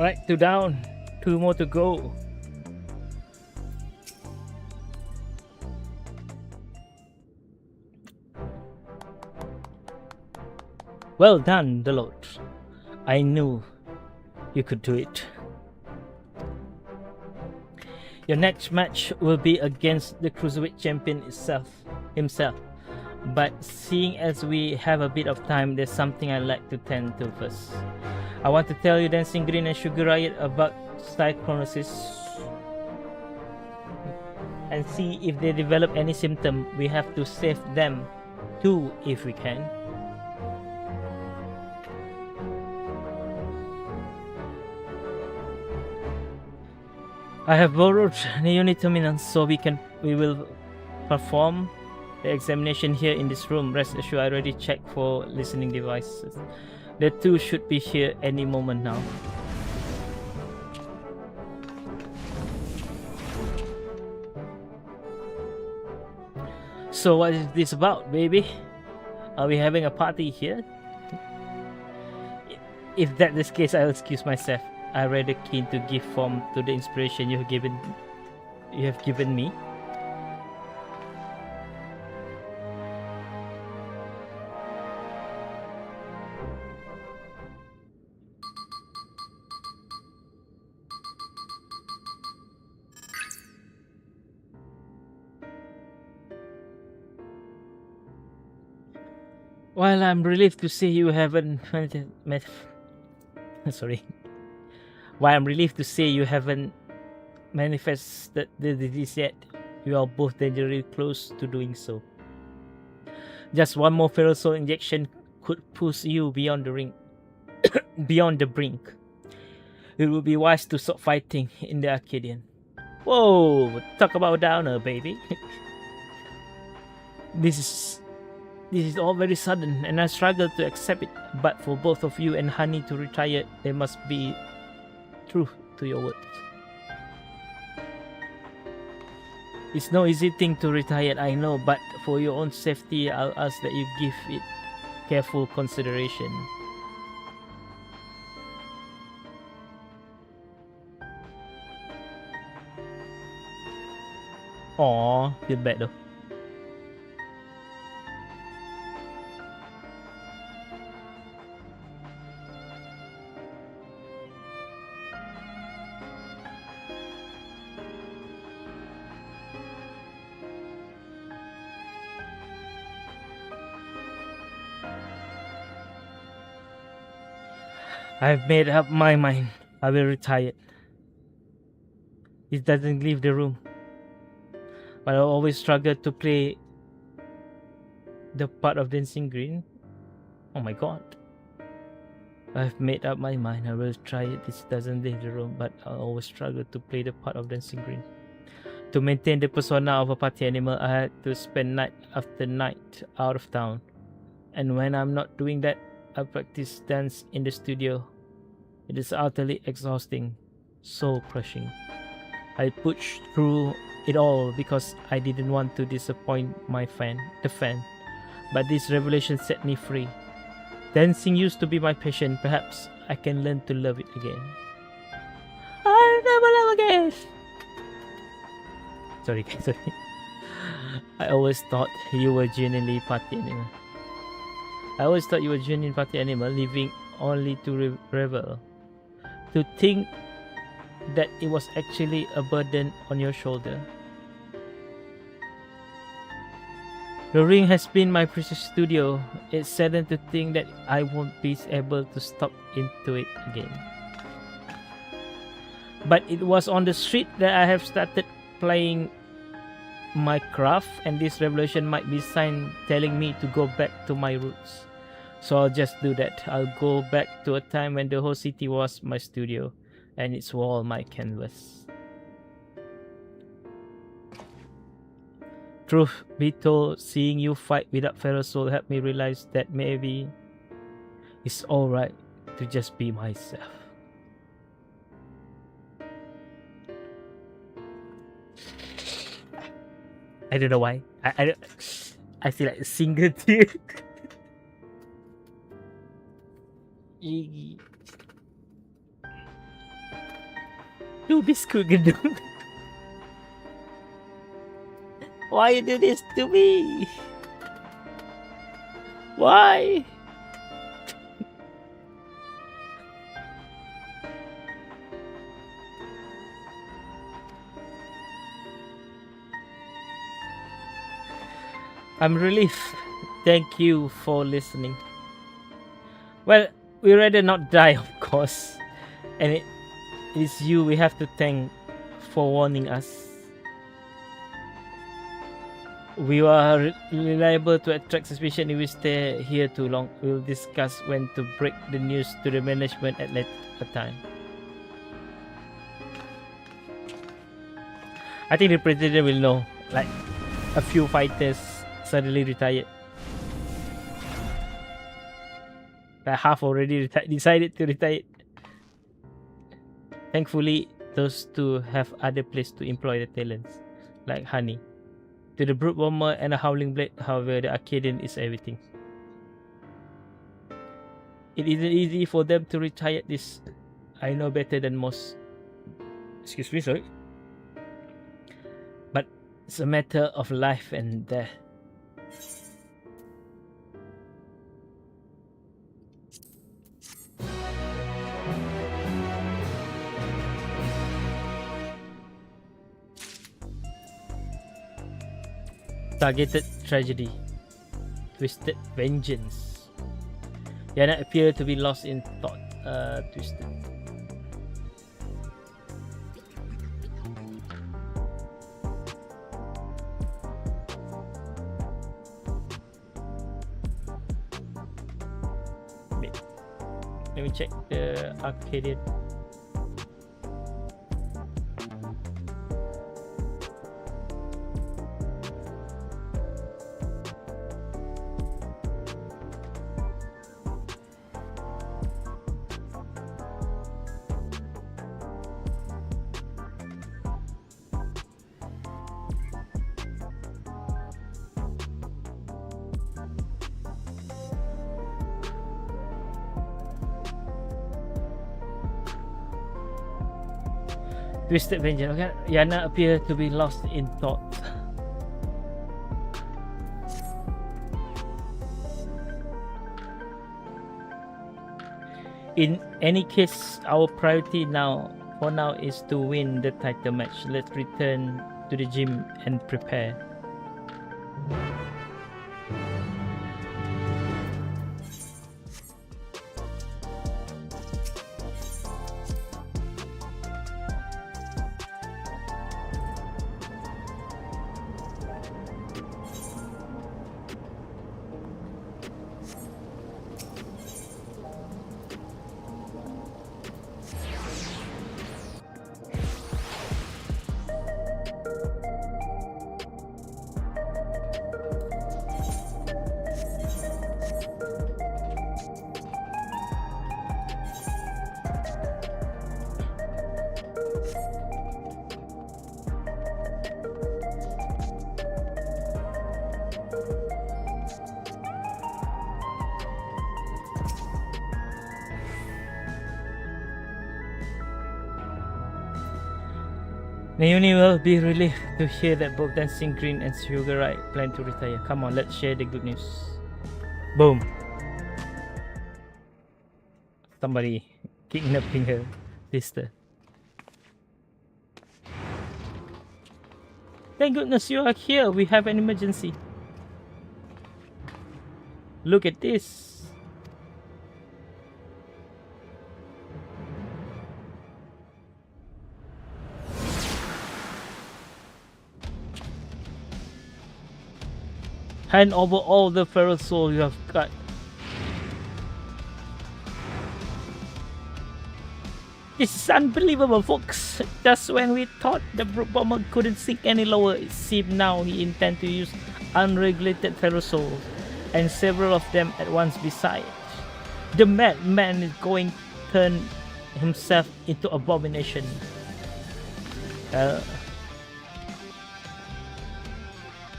Alright, 2 down. 2 more to go. Well done, the Lord. I knew you could do it. Your next match will be against the Cruiserweight Champion himself. But seeing as we have a bit of time, there's something I'd like to tend to first. I want to tell you Dancing Green and Sugar Riot about Cyclonosis and see if they develop any symptom. We have to save them too if we can. I have borrowed the unitominals so we will perform the examination here in this room. Rest assured, I already checked for listening devices. The 2 should be here any moment now. So what is this about, baby? Are we having a party here? If that is the case, I'll excuse myself. I'm rather keen to give form to the inspiration you have given me. While I'm relieved to see you haven't While I'm relieved to say you haven't manifested the disease yet, you are both dangerously close to doing so. Just one more feral soul injection could push you beyond the ring, beyond the brink. It would be wise to stop fighting in the Arcadion. Whoa, talk about downer, baby. This is all very sudden, and I struggle to accept it. But for both of you and Honey to retire, there must be truth to your words. It's no easy thing to retire, I know, but for your own safety, I'll ask that you give it careful consideration. Aww, feel bad though. I've made up my mind. I will retire. It doesn't leave the room. But I always struggle to play the part of Dancing Green. Oh my god. I've made up my mind. I will try it. This doesn't leave the room, but I always struggle to play the part of Dancing Green. To maintain the persona of a party animal, I had to spend night after night out of town. And when I'm not doing that, I practice dance in the studio. It is utterly exhausting, soul crushing. I pushed through it all because I didn't want to disappoint the fan. But this revelation set me free. Dancing used to be my passion. Perhaps I can learn to love it again. I'll never love again. Sorry. I always thought you were genuinely party animal. Living only to revel. To think that it was actually a burden on your shoulder. The ring has been my precious studio. It's saddened to think that I won't be able to stop into it again. But it was on the street that I have started playing my craft, and this revelation might be a sign telling me to go back to my roots. So I'll just do that. I'll go back to a time when the whole city was my studio and it's all my canvas. Truth be told, seeing you fight without feral soul helped me realize that maybe it's alright to just be myself. I don't know why. I feel like a single tear. Tu biscuit gedung. Why you do this to me? Why? I'm relieved. Thank you for listening. Well, we rather not die, of course. And it is you we have to thank for warning us. We are reliable to attract suspicion if we stay here too long. We'll discuss when to break the news to the management at later time. I think the president will know. Like, a few fighters suddenly retired. Like half already decided to retire. Thankfully, those two have other place to employ the talents, like Honey. To the Brute Bomber and a Howling Blade, however, the Arcadion is everything. It isn't easy for them to retire this. I know better than most. Excuse me, sorry. But it's a matter of life and death. Targeted tragedy. Twisted vengeance. Yana appear to be lost in thought. Twisted. Wait. Let me check the Arcadion. Twisted vengeance. Okay, Yana appeared to be lost in thought. In any case, our priority for now is to win the title match. Let's return to the gym and prepare. Naomi will be relieved to hear that both Dancing Green and Sugar Ray plan to retire. Come on, let's share the good news. Boom. Somebody kidnapping her sister. Thank goodness you are here. We have an emergency. Look at this. Hand over all the feral soul you have got. This is unbelievable, folks. Just when we thought the Brute Bomber couldn't sink any lower, it seems now he intends to use unregulated feral souls, and several of them at once besides. The madman is going to turn himself into abomination.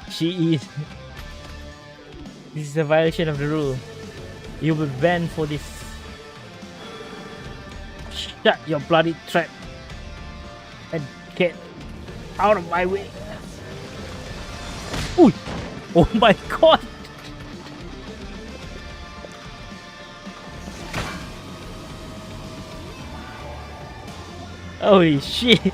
She is. This is a violation of the rule. You will be banned for this. Shut your bloody trap. and get out of my way. Ooh! Oh my god! Holy shit!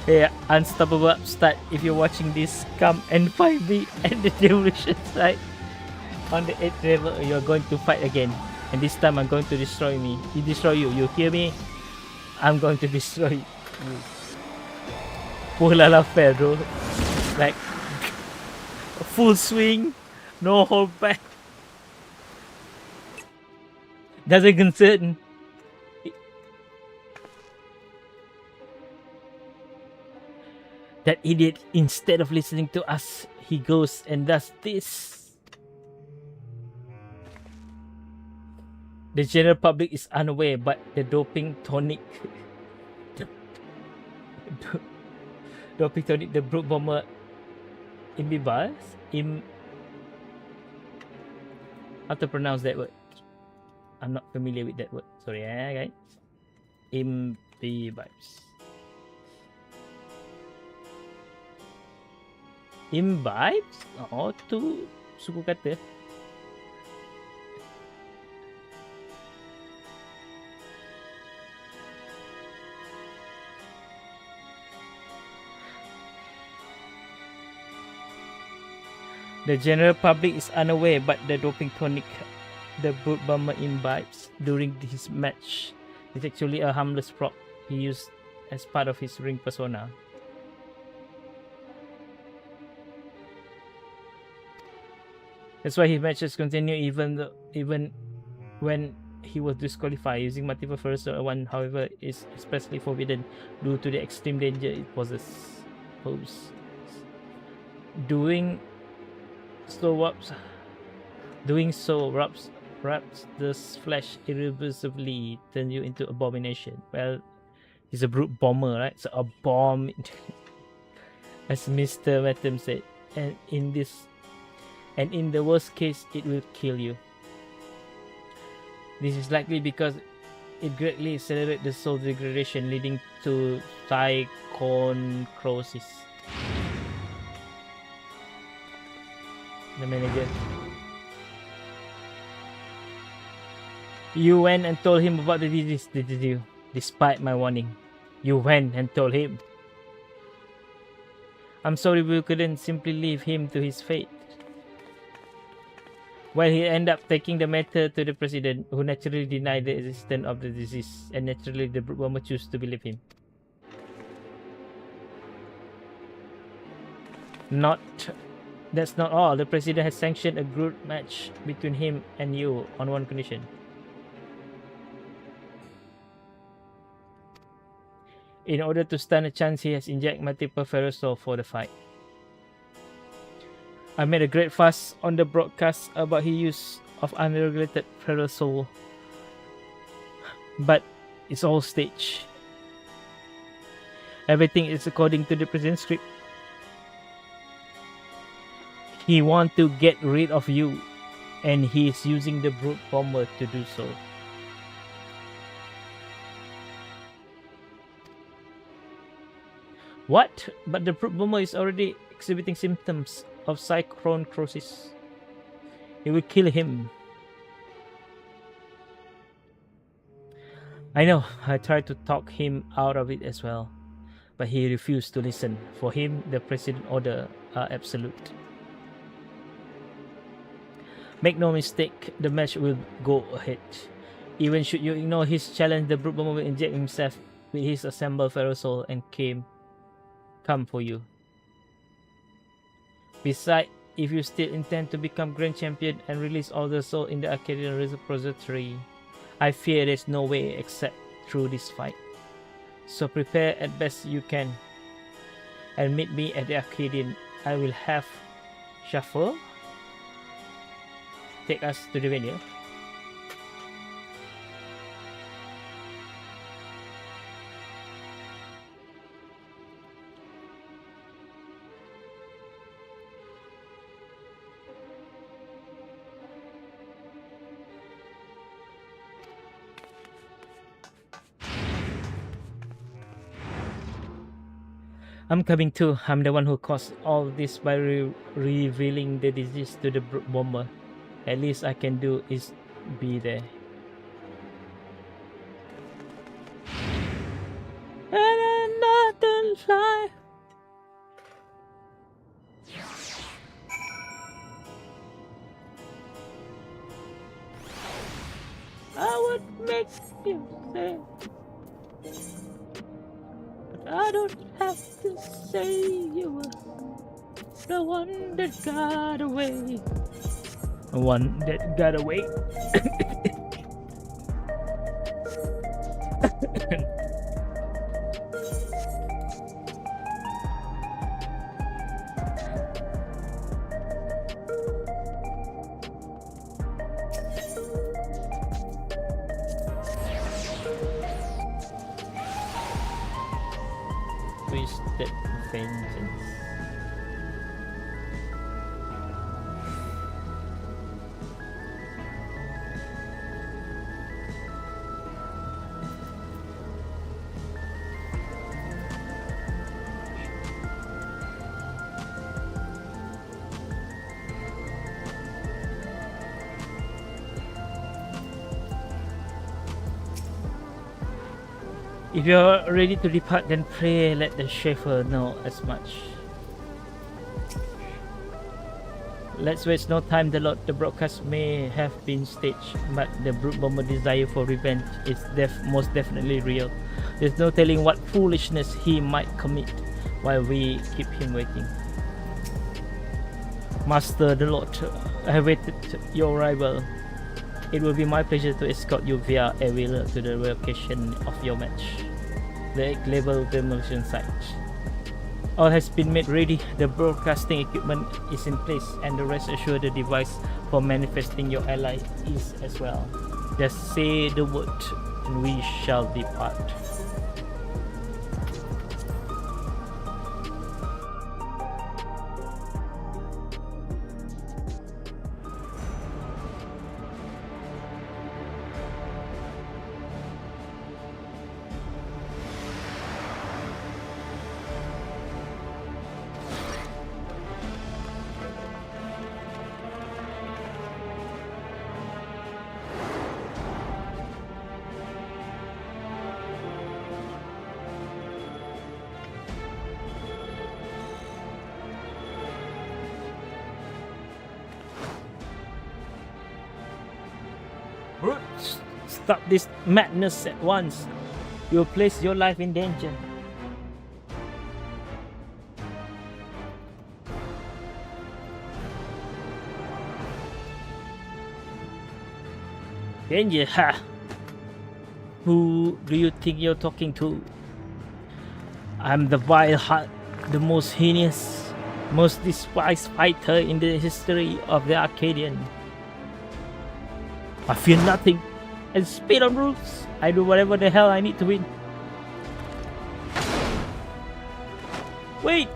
Yeah, unstoppable upstart. If you're watching this, come and find me at the demolition site. On the 8th level, you're going to fight again. And this time I'm going to destroy you. You hear me? I'm going to destroy you. Pulala fair, bro. Like, full swing, no hold back. Doesn't concern. That idiot, instead of listening to us, he goes and does this. The general public is unaware, but the doping tonic, the brute bomber imbibes, how to pronounce that word? I'm not familiar with that word. Sorry, guys. Imbibes. Imbibes? Oh, tu suku kata. The general public is unaware, but the doping tonic the brute bomber imbibes during his match is actually a harmless prop he used as part of his ring persona. That's why his matches continue even when he was disqualified. Using multiple first one, however, is especially forbidden due to the extreme danger it poses. Doing so wraps the flesh irreversibly, turn you into abomination. Well, he's a brute bomber, right? So a bomb, as Mr. Matham said, and in the worst case, it will kill you. This is likely because it greatly accelerates the soul degradation, leading to psychonecrosis. The manager. You went and told him about the disease, did you? Despite my warning, you went and told him. I'm sorry we couldn't simply leave him to his fate. Well, he ended up taking the matter to the president, who naturally denied the existence of the disease, and naturally the brute bomber chose to believe him. That's not all. The president has sanctioned a group match between him and you on one condition. In order to stand a chance, he has injected multiple ferrosol for the fight. I made a great fuss on the broadcast about his use of unregulated ferrosol, but it's all staged. Everything is according to the president's script. He wants to get rid of you, and he is using the brute bomber to do so. What? But the brute bomber is already exhibiting symptoms of psychonecrosis. It will kill him. I know, I tried to talk him out of it as well, but he refused to listen. For him, the president's orders are absolute. Make no mistake, the match will go ahead. Even should you ignore his challenge, the brute bomber will inject himself with his assembled ferrosol and come for you. Besides, if you still intend to become Grand Champion and release all the soul in the Arcadion repository, I fear there's no way except through this fight. So prepare as best you can and meet me at the Arcadion. I will have Shuffle take us to the venue. I'm coming too. I'm the one who caused all this by revealing the disease to the bomber. At least I can do is be there. And another life. I would make you say, but I don't have to say you were the one that got away. The one that got away. Twisted vengeance. If you're ready to depart, then pray let the chauffeur know as much. Let's waste no time. The broadcast may have been staged, but the brute bomber desire for revenge is most definitely real. There's no telling what foolishness he might commit while we keep him waiting. Master the Lord, I have waited your arrival. It will be my pleasure to escort you via a wheeler to the location of your match, the level demolition site. All has been made ready. The broadcasting equipment is in place, and the rest assure the device for manifesting your ally is as well. Just say the word, and we shall depart. Stop this madness at once. You'll place your life in danger. Danger, ha! Who do you think you're talking to? I'm the vile heart, the most heinous, most despised fighter in the history of the Arcadian. I fear nothing, and spit on roofs. I do whatever the hell I need to win. Wait!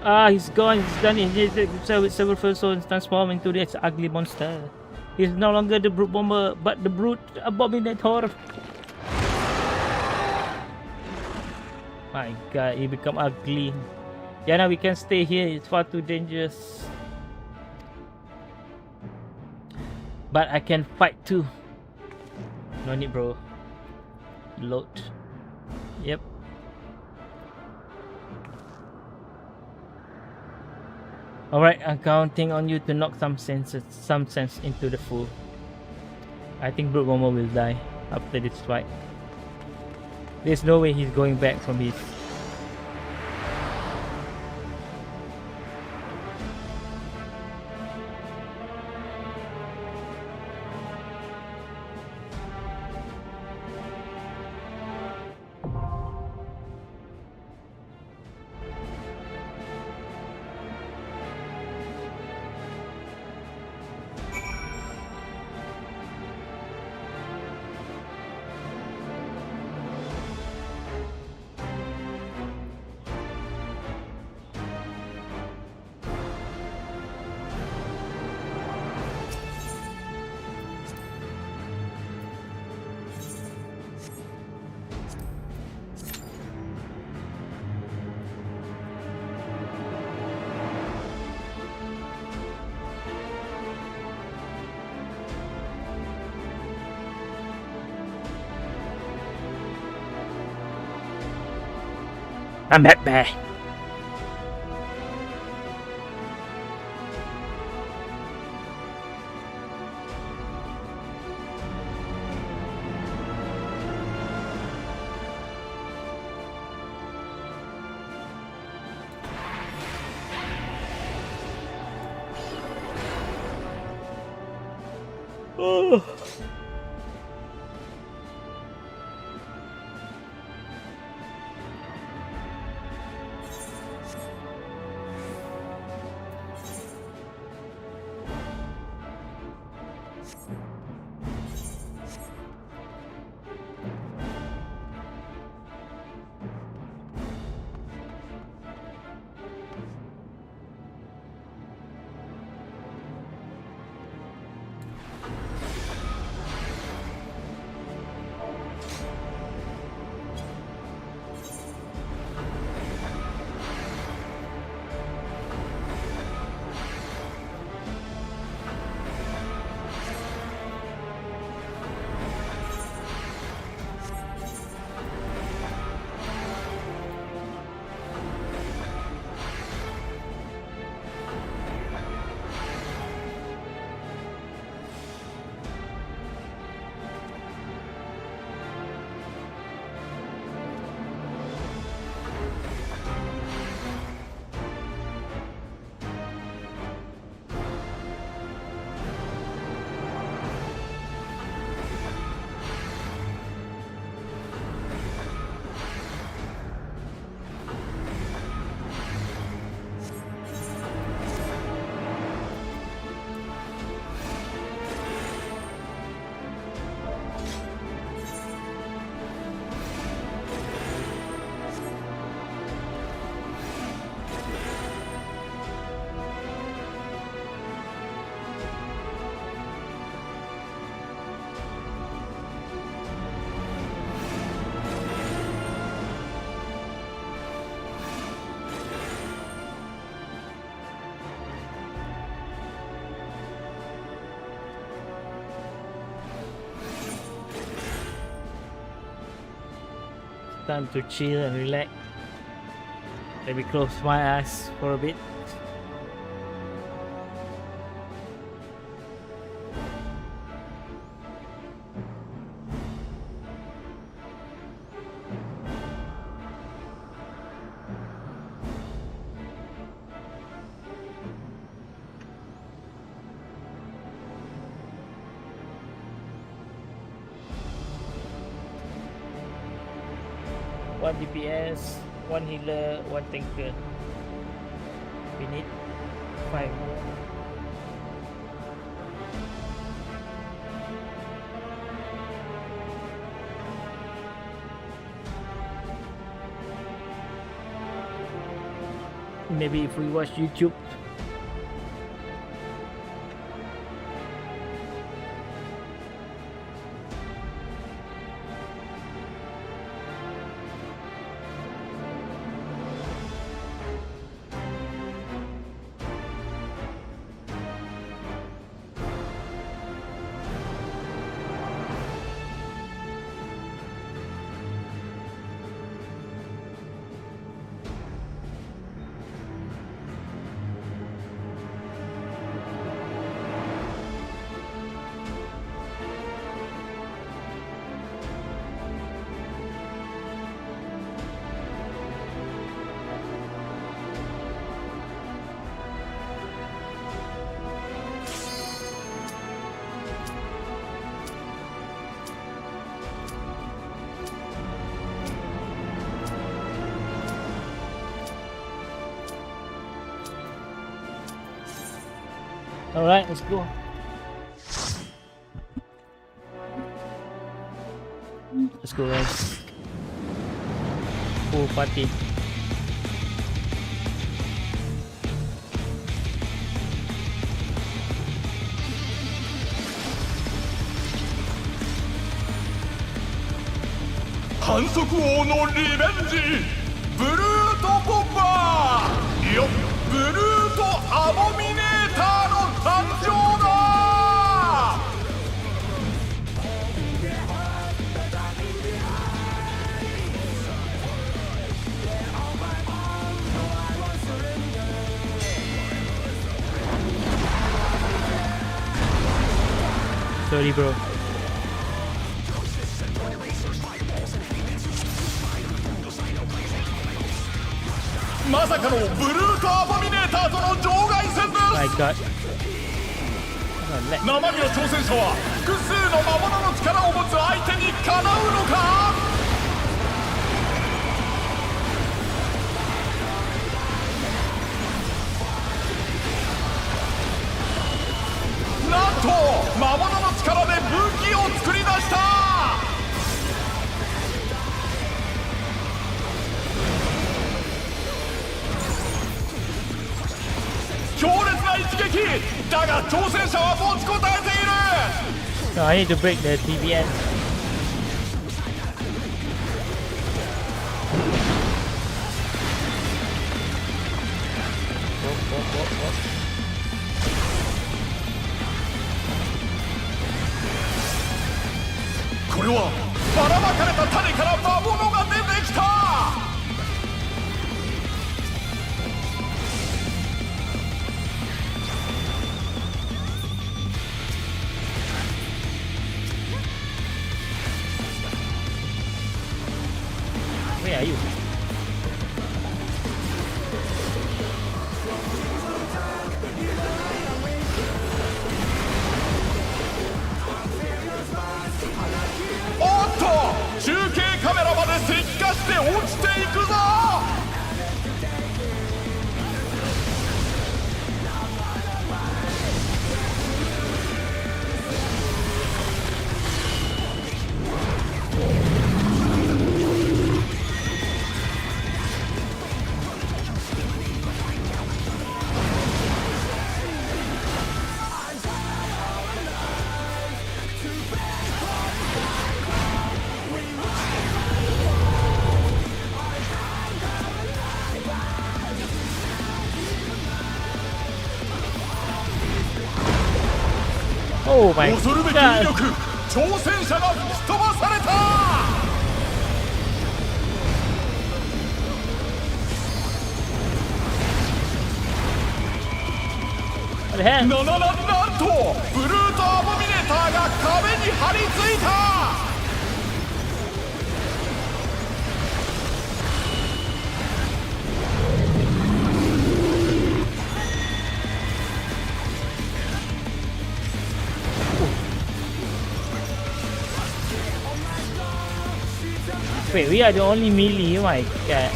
Ah, he's gone. He's done it. He's with several first souls transformed into this ugly monster. He's no longer the brute bomber, but the brute abominator. My god, he become ugly. Yeah, now we can stay here. It's far too dangerous. But I can fight too. No need, bro. Load. Yep. Alright, I'm counting on you to knock some sense into the fool. I think Brute Bomber will die after this fight. There's no way he's going back from his... I'm back back. Oh. Time to chill and relax. Let me close my eyes for a bit. One DPS, one healer, one tanker. We need 5 more. Maybe if we watch YouTube. Alright, let's go. Let's go, guys. Full party.反則王のリベンジ、ブルートボンバー、いやブルートアボミネーターの誕生だ。Sorry, bro. まさかのブルートアボミネーターとの場外戦です。 My God. Lag. 生身の挑戦者は複数の魔物の力を持つ相手にかなうのか。なんと魔物の力で武器を作り出した。強烈な一撃だが挑戦者は持ちこたえている。 No, I need to break the TBS. これはばらまかれた種から魔物が出てきた。Where are you? おっと中継カメラまで石化して落ちていくぞ。Oh my 恐るべき威 God. 力、挑戦者が吹き飛ばされた。 What the heck? なんとブルートアボミネーターが壁に張り付いた。 Wait, we are the only melee. Oh my God.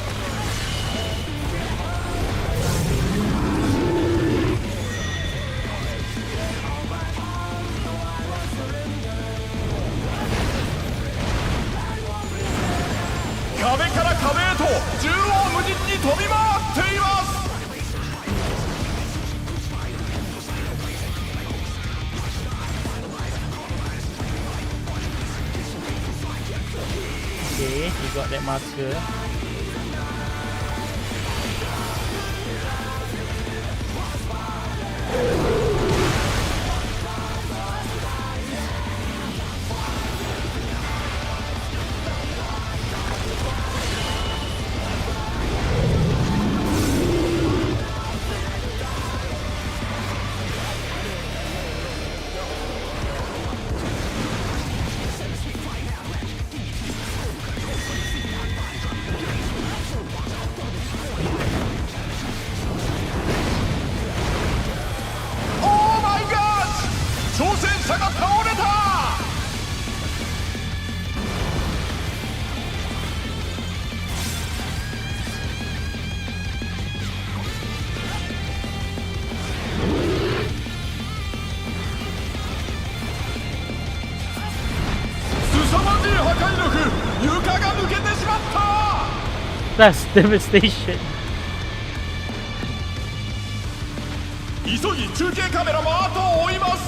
壁から壁へと縦横無尽に飛び回っています。 Okay, you got that marker. Oh my god！ 挑戦者が倒れた。 凄まじい破壊力、床が抜けてしまった。 That's devastation. 急ぎ中継カメラも後を追います。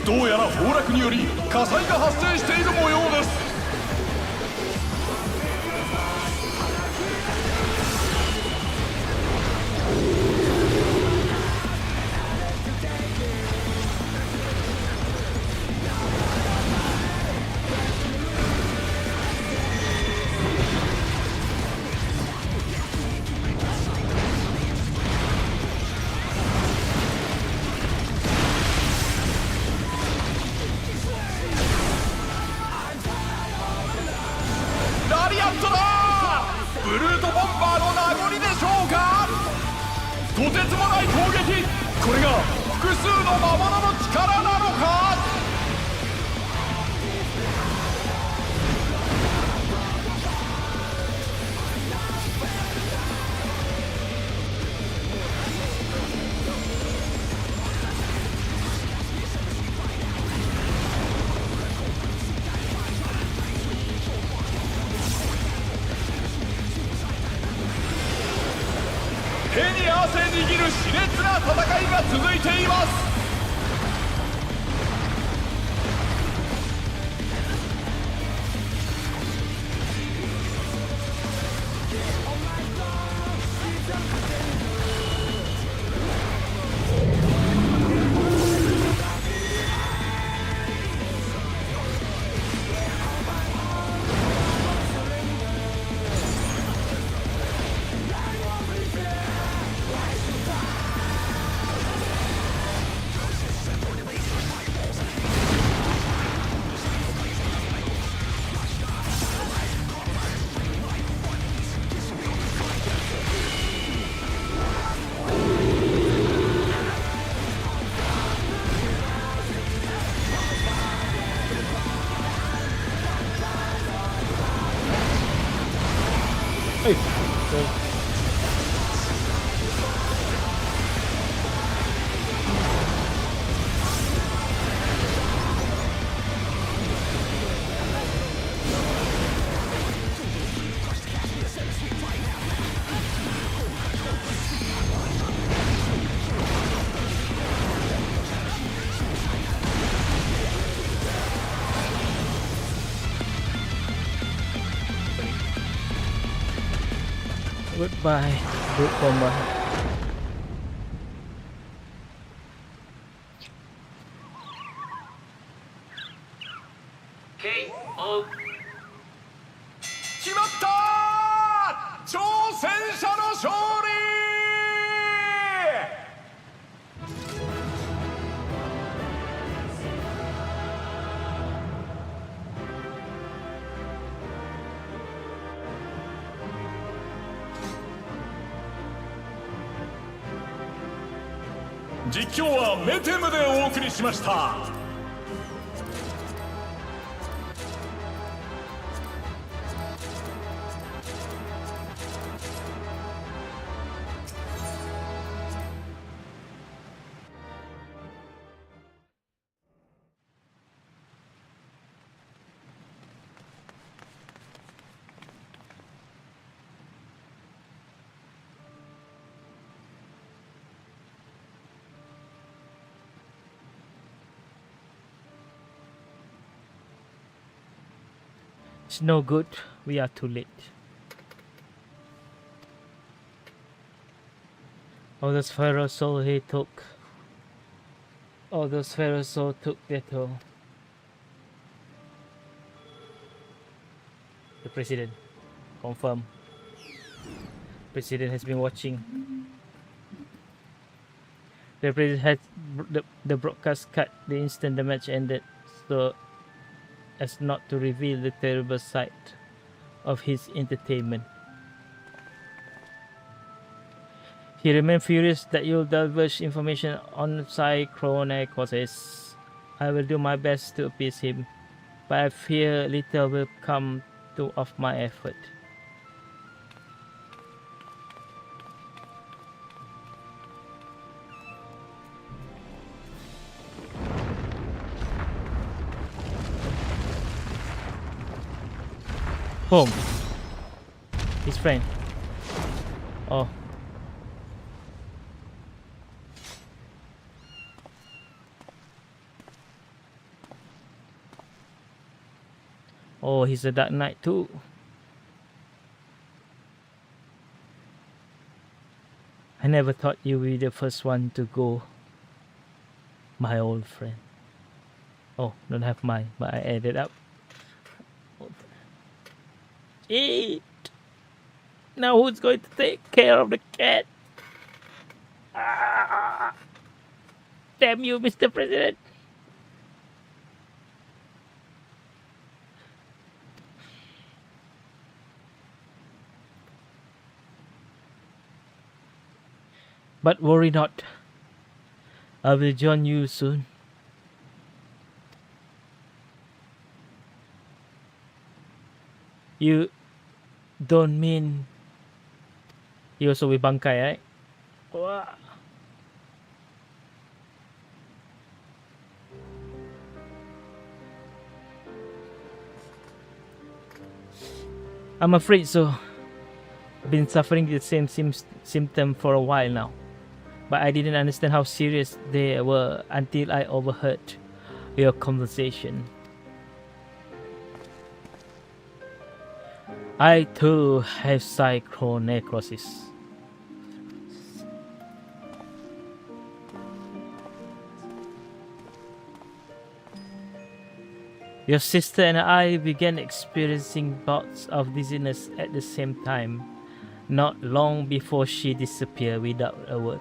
どうやら崩落により火災が発生している模様です。 こつもない攻撃。これが複数の魔物の力なのか。手に汗握る熾烈な戦いが続いています。Goodbye, good combat. KO. 決まったー。挑戦者の勝利。実況はメテムでお送りしました。It's no good. We are too late. All those Pharaoh soul he took. All those Pharaoh soul took their toll. The president. Confirm. President has been watching. The president had the broadcast cut the instant the match ended, so as not to reveal the terrible side of his entertainment. He remained furious that you'll divulge information on causes. I will do my best to appease him, but I fear little will come of my effort. Home. His friend. Oh. Oh, he's a Dark Knight too. I never thought you would be the first one to go. My old friend. Oh, don't have mine, but I added up. Eat. Now who's going to take care of the cat? Ah, damn you, Mr. President. But worry not. I will join you soon. You don't mean you also with Bangkai, right? Wah. I'm afraid so. I've been suffering the same symptom for a while now, but I didn't understand how serious they were until I overheard your conversation. I too have psychonecrosis. Your sister and I began experiencing bouts of dizziness at the same time, not long before she disappeared without a word.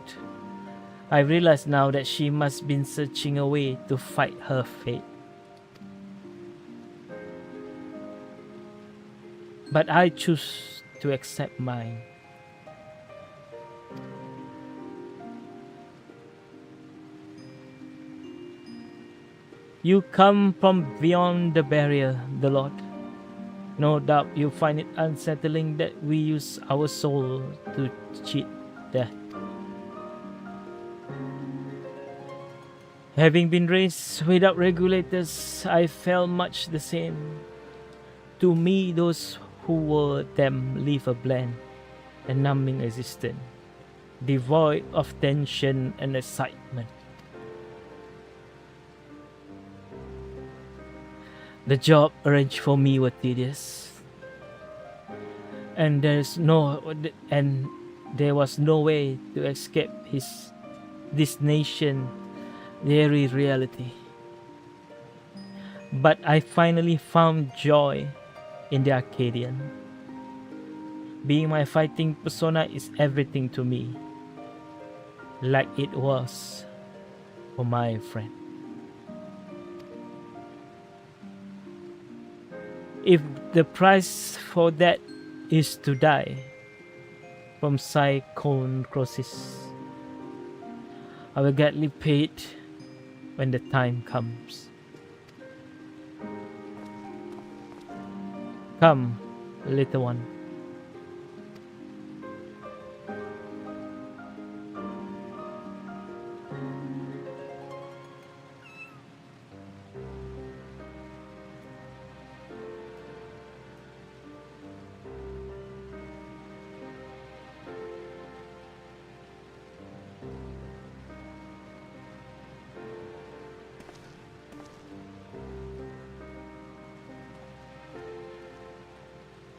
I realize now that she must have been searching a way to fight her fate. But I choose to accept mine. You come from beyond the barrier, the Lord. No doubt you find it unsettling that we use our soul to cheat death. Having been raised without regulators, I felt much the same. To me, those who were them live a bland and numbing existence, devoid of tension and excitement. The job arranged for me was tedious, and there was no way to escape this nation dreary reality. But I finally found joy in the Arcadion. Being my fighting persona is everything to me, like it was for my friend. If the price for that is to die from psychonecrosis, I will gladly pay it when the time comes. Come, little one.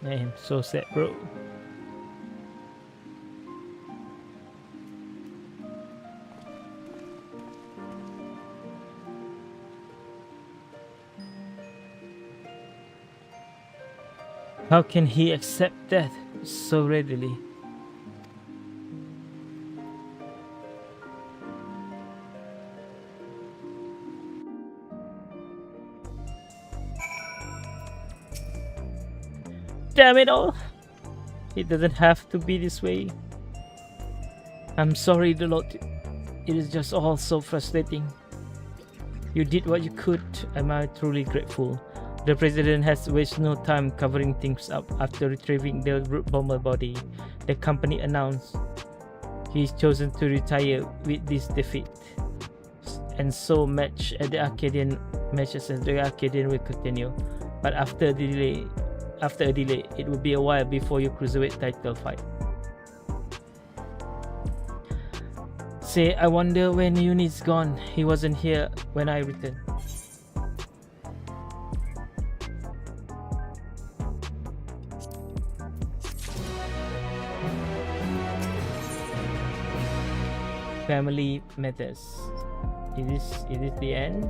I am so sad, bro. How can he accept death so readily? Damn it all! It doesn't have to be this way. I'm sorry, the Lord. It is just all so frustrating. You did what you could, and I'm truly grateful. The President has wasted no time covering things up after retrieving the root bomber body. The company announced he's chosen to retire with this defeat. And so matches at the Arcadion will continue. But after a delay, it will be a while before your cruiserweight title fight. Say, I wonder when Uni's gone. He wasn't here when I returned. Family matters. Is this the end?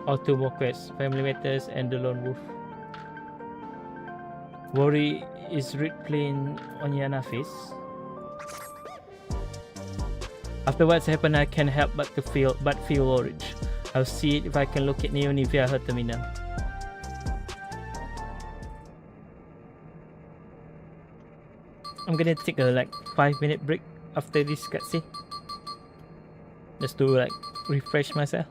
Or two more quests, Family Matters and The Lone Wolf. Worry is writ plain on Yana's face. After what's happened, I can't help but feel worried. I'll see if I can locate Naomi via her terminal. I'm gonna take a like 5-minute break after this cutscene, just to like refresh myself.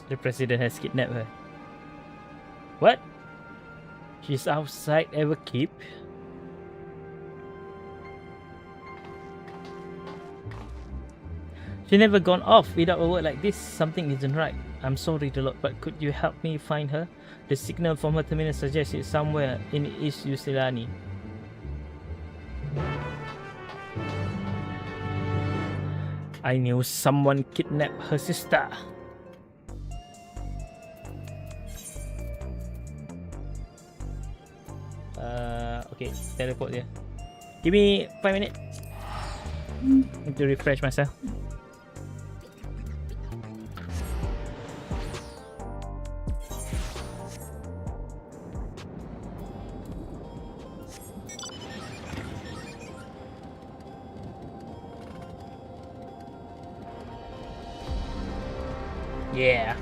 The president has kidnapped her. What? She's outside Everkeep? She never gone off without a word like this. Something isn't right. I'm sorry, Delord, but could you help me find her? The signal from her terminal suggests it's somewhere in East Usilani. I knew someone kidnapped her sister. Okay, teleport here. Give me 5 minutes. Need to refresh myself. Yeah.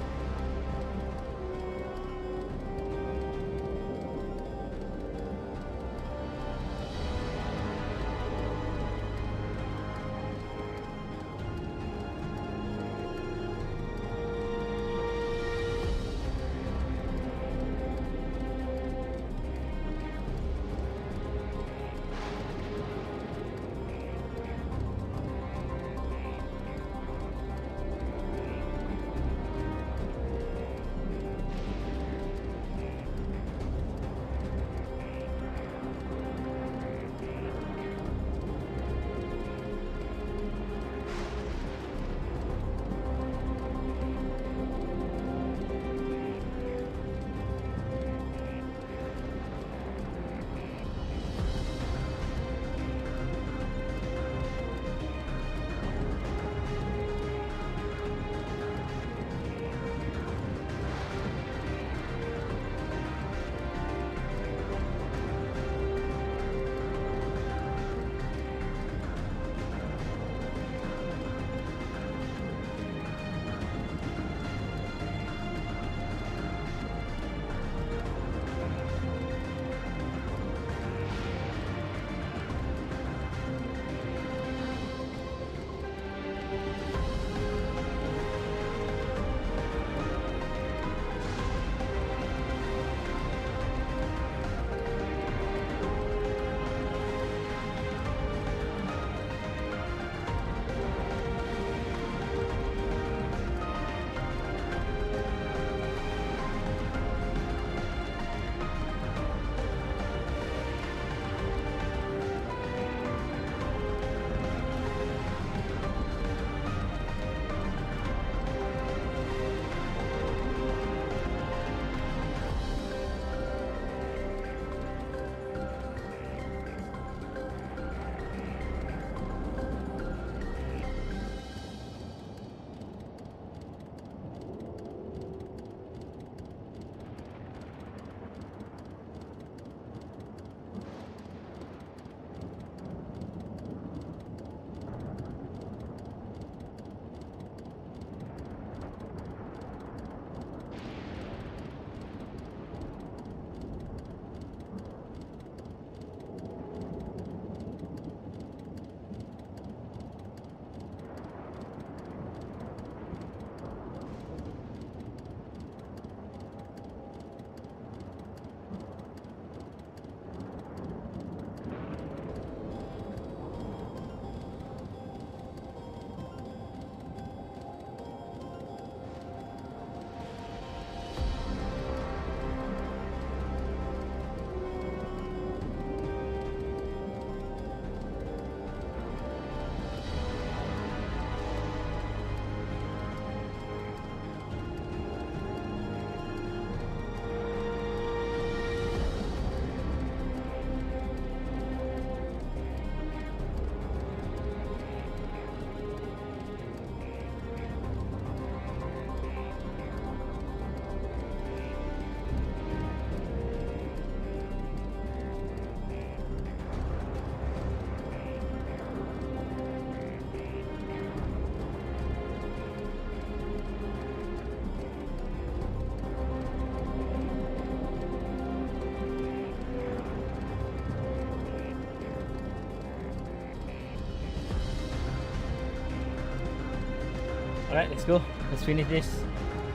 Alright, let's go. Let's finish this.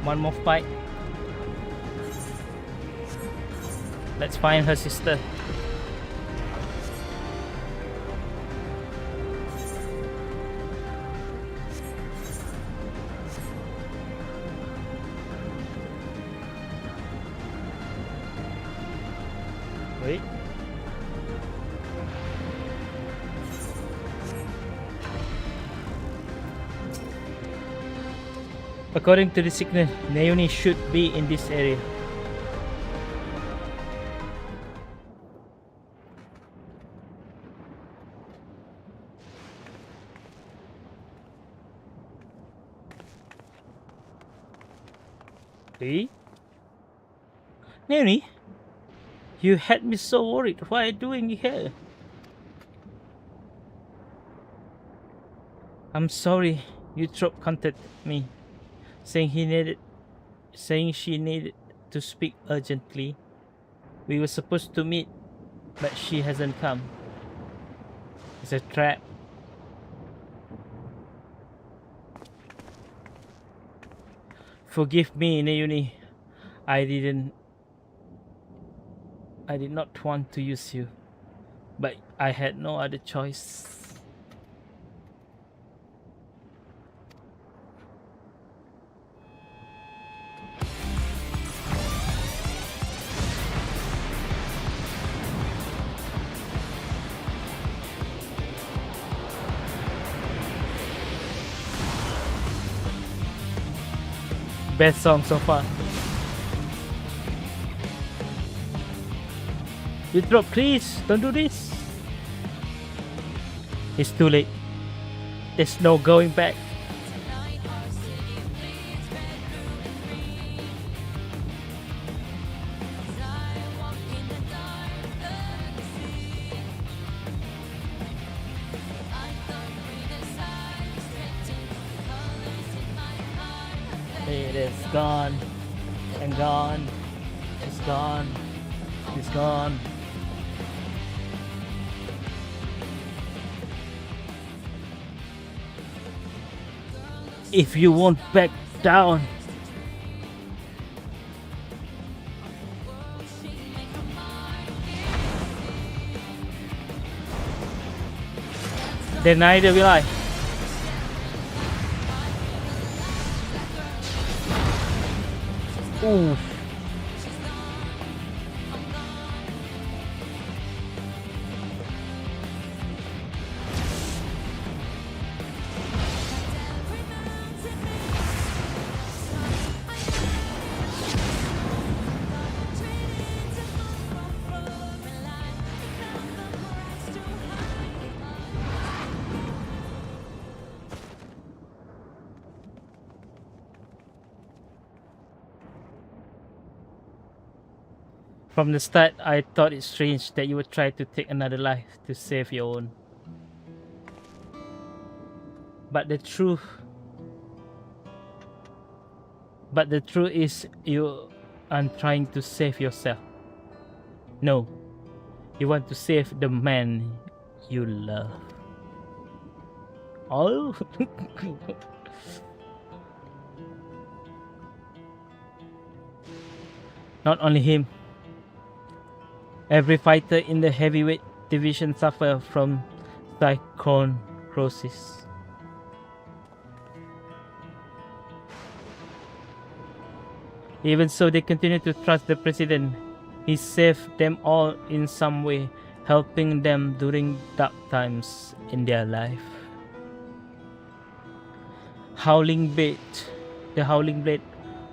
One more fight. Let's find her sister. Wait. According to the signal, Naomi should be in this area. Hey? Naomi? You had me so worried. What are you doing here? I'm sorry. Eutrope contacted me, saying she needed to speak urgently. We were supposed to meet, but she hasn't come. It's a trap. Forgive me, Naomi. I did not want to use you, but I had no other choice. Best song so far. Eutrope, please don't do this. It's too late. There's no going back. It is gone and gone. It's gone. It's gone. If you won't back down, then neither will I. Ooh. From the start, I thought it strange that you would try to take another life to save your own. But the truth is you aren't trying to save yourself. No, you want to save the man you love. Oh. Not only him. Every fighter in the heavyweight division suffers from psychosis. Even so, they continue to trust the president. He saved them all in some way, helping them during dark times in their life. The Howling Blade,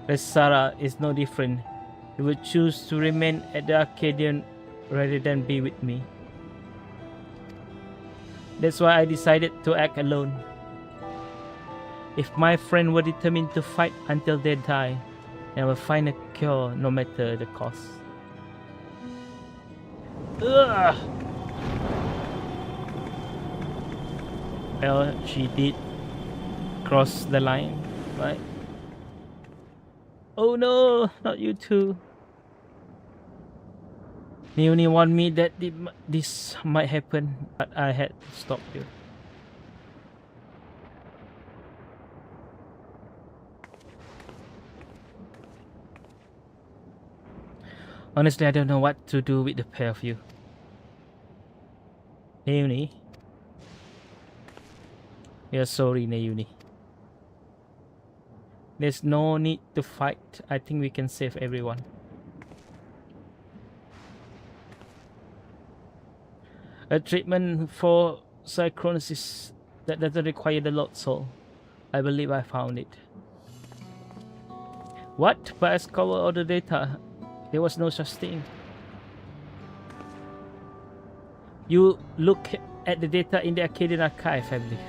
Resara is no different. He would choose to remain at the Arcadion rather than be with me. That's why I decided to act alone. If my friend were determined to fight until they die, then I will find a cure no matter the cost. Ugh. Well, she did cross the line, right? Oh no, not you too. They only warned me that this might happen, but I had to stop you. Honestly, I don't know what to do with the pair of you. Naomi. We are sorry, Naomi. There's no need to fight. I think we can save everyone. A treatment for psychrosis that doesn't require the Lord Soul. I believe I found it. What? But I scoured all the data. There was no such thing. You look at the data in the Arcadion archive, I believe.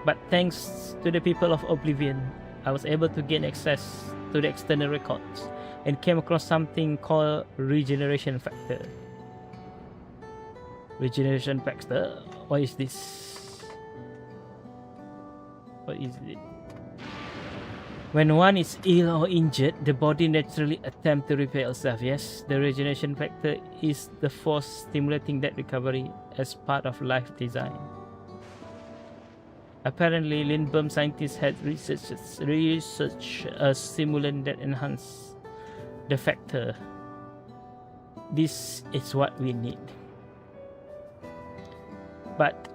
But thanks to the people of Oblivion, I was able to gain access to the external records and came across something called regeneration factor. Regeneration factor? What is this? What is it? When one is ill or injured, the body naturally attempts to repair itself. Yes, the regeneration factor is the force stimulating that recovery as part of life design. Apparently, Lindblom scientists had researched a stimulant that enhanced the factor. This is what we need. But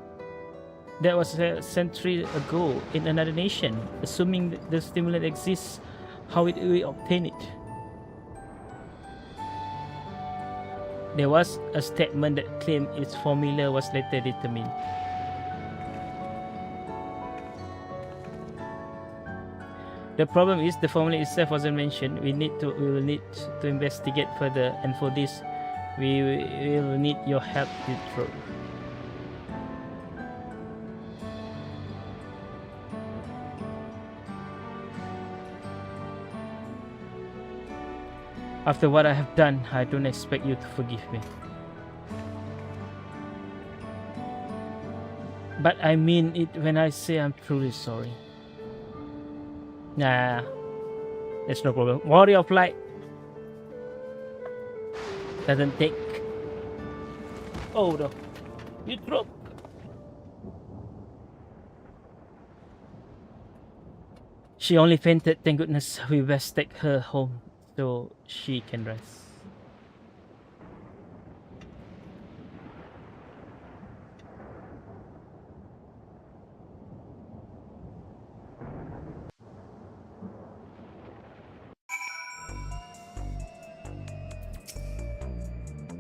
that was a century ago in another nation. Assuming that the stimulant exists, how did we obtain it? There was a statement that claimed its formula was later determined. The problem is the formula itself wasn't mentioned. We will need to investigate further, and for this, we will need your help, Pietro. After what I have done, I don't expect you to forgive me. But I mean it when I say I'm truly sorry. Nah, that's no problem. Warrior of Light doesn't take. Oh no, you drop. She only fainted. Thank goodness. We best take her home so she can rest.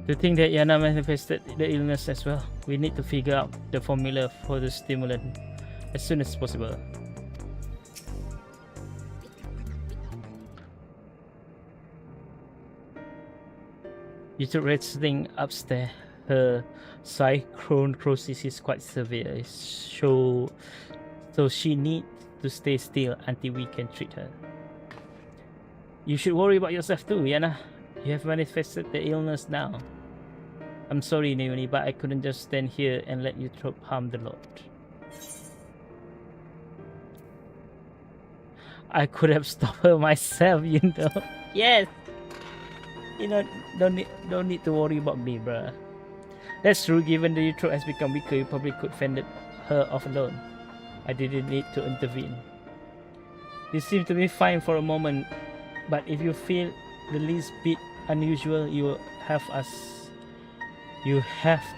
To think that Yana manifested the illness as well, we need to figure out the formula for the stimulant as soon as possible. You took resting upstairs. Her psychrosis is quite severe, so she needs to stay still until we can treat her. You should worry about yourself too, Yana. You have manifested the illness now. I'm sorry, Naomi, but I couldn't just stand here and let you harm the Lord. I could have stopped her myself, you know. Yes. You know, don't need to worry about me, bruh. That's true. Given the Utro has become weaker, you probably could fend her off alone. I didn't need to intervene. You seem to be fine for a moment, but if you feel the least bit unusual, you have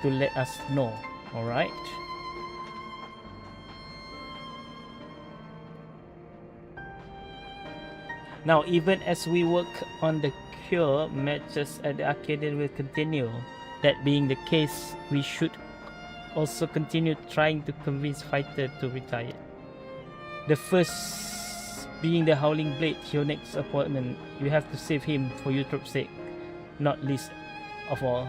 to let us know. All right? Now, even as we work on the cure, matches at the Arcadion will continue. That being the case, we should also continue trying to convince Fighter to retire. The first being the Howling Blade, your next appointment. You have to save him for Eutrope's sake, not least of all.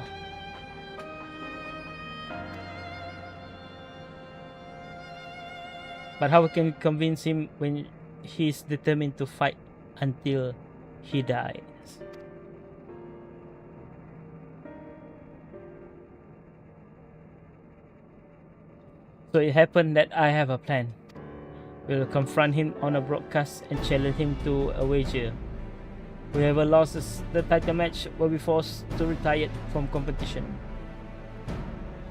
But how can we convince him when he's determined to fight until he dies? So it happened that I have a plan. We'll confront him on a broadcast and challenge him to a wager. Whoever loses the title match will be forced to retire from competition.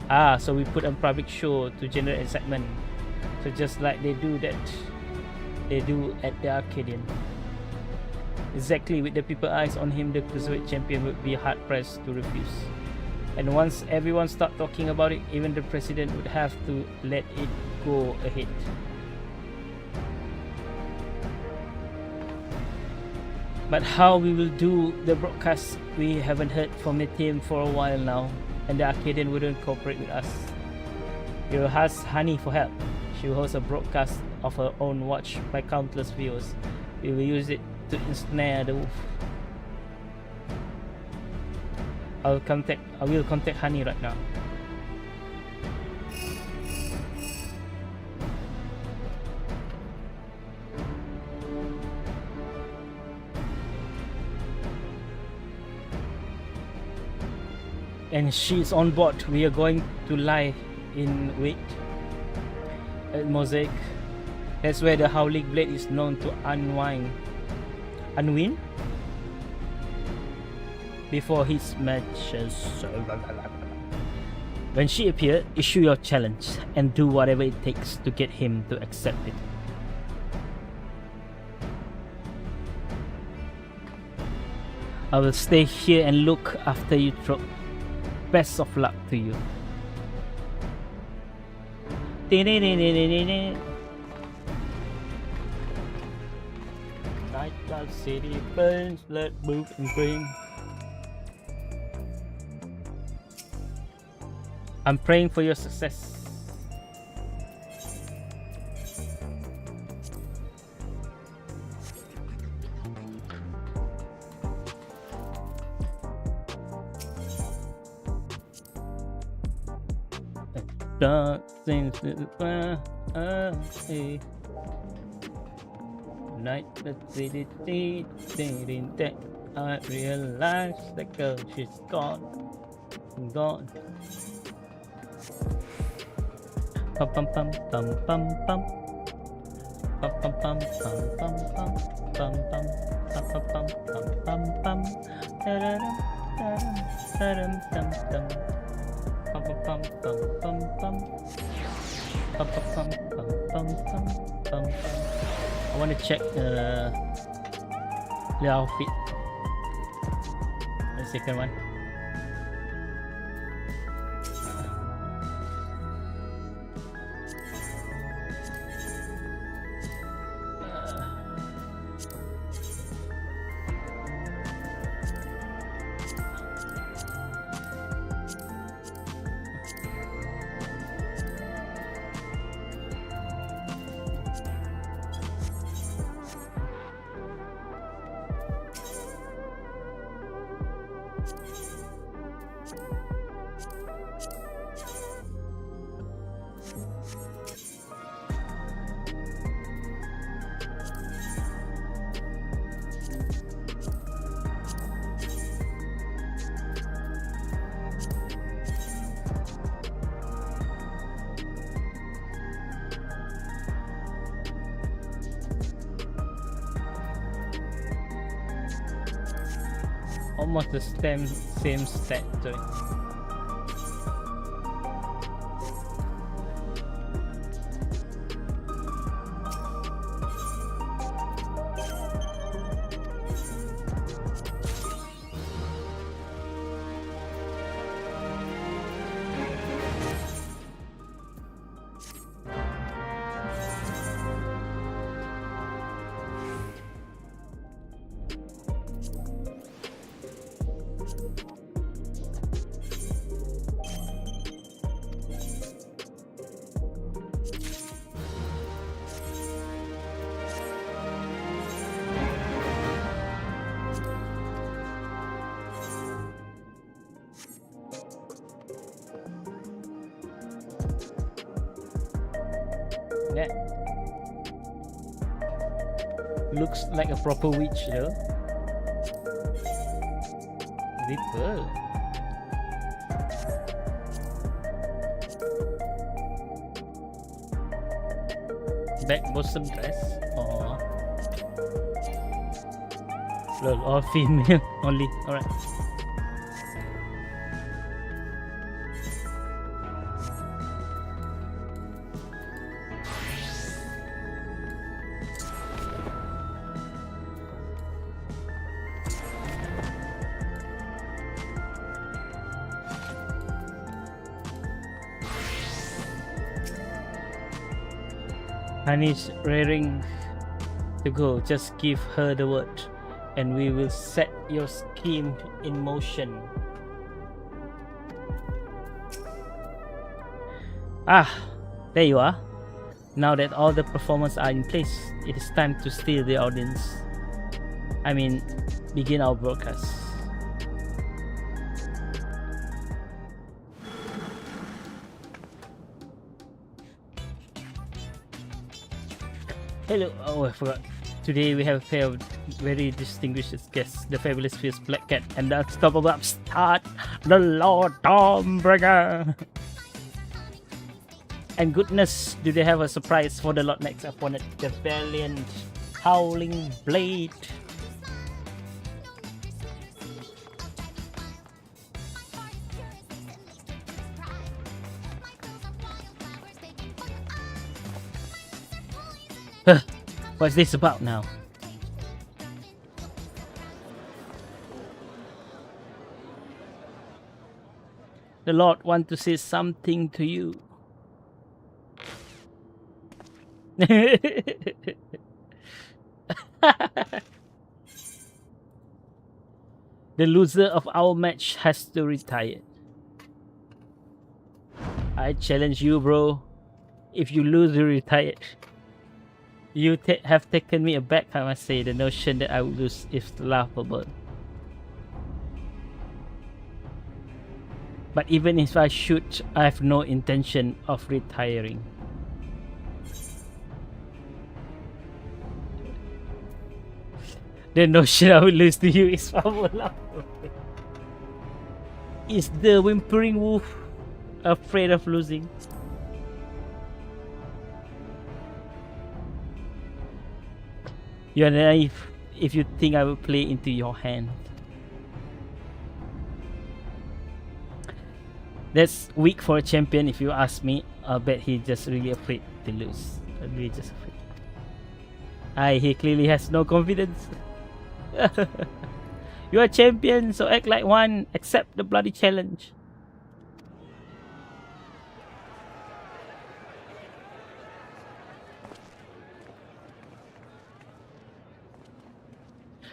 So we put on public show to generate excitement. So just like they do at the Arcadion. Exactly, with the people eyes on him, the cruiserweight champion would be hard pressed to refuse. And once everyone start talking about it, even the president would have to let it go ahead. But how we will do the broadcast, we haven't heard from the team for a while now, and the Arcadian wouldn't cooperate with us. We will ask Honey for help. She will host a broadcast of her own watched by countless viewers. We will use it to ensnare the wolf. I will contact Honey right now. And she's on board. We are going to lie in wait at Mosaic. That's where the Howling Blade is known to unwind before his matches. When she appears, issue your challenge and do whatever it takes to get him to accept it. I will stay here and look after you through. Best of luck to you. Night Cloud City burns, let move and bring. I'm praying for your success. Dark things night that I realize the girl, she's gone. Pum pum pum pum pum pum pum pum pum pum pum pum pum pum pum pum pum pum pum Pum pum pum pum pum pum pum pum pum pum pum. I want to check the outfit. The second one. Almost the same stat to it. That looks like a proper witch though. Ripple. Back bosom dress or all female only. Alright. Honey's raring to go. Just give her the word, and we will set your scheme in motion. Ah, there you are. Now that all the performers are in place, it is time to steal the audience. I mean, begin our broadcast. Hello. Oh, I forgot. Today we have a pair of very distinguished guests, the fabulous fierce Black Cat and the unstoppable upstart, the Lord Dawnbringer. And goodness, do they have a surprise for the Lord next opponent, the valiant Howling Blade. What's this about now? The Lord wants to say something to you. The loser of our match has to retire. I challenge you, bro. If you lose, you retire. You have taken me aback, I must say. The notion that I would lose is laughable. But even if I should, I have no intention of retiring. The notion I will lose to you is laughable. Is the whimpering wolf afraid of losing? You are naive if you think I will play into your hand. That's weak for a champion if you ask me. I'll bet he's just really afraid to lose. Really just afraid. He clearly has no confidence. You are a champion, so act like one. Accept the bloody challenge.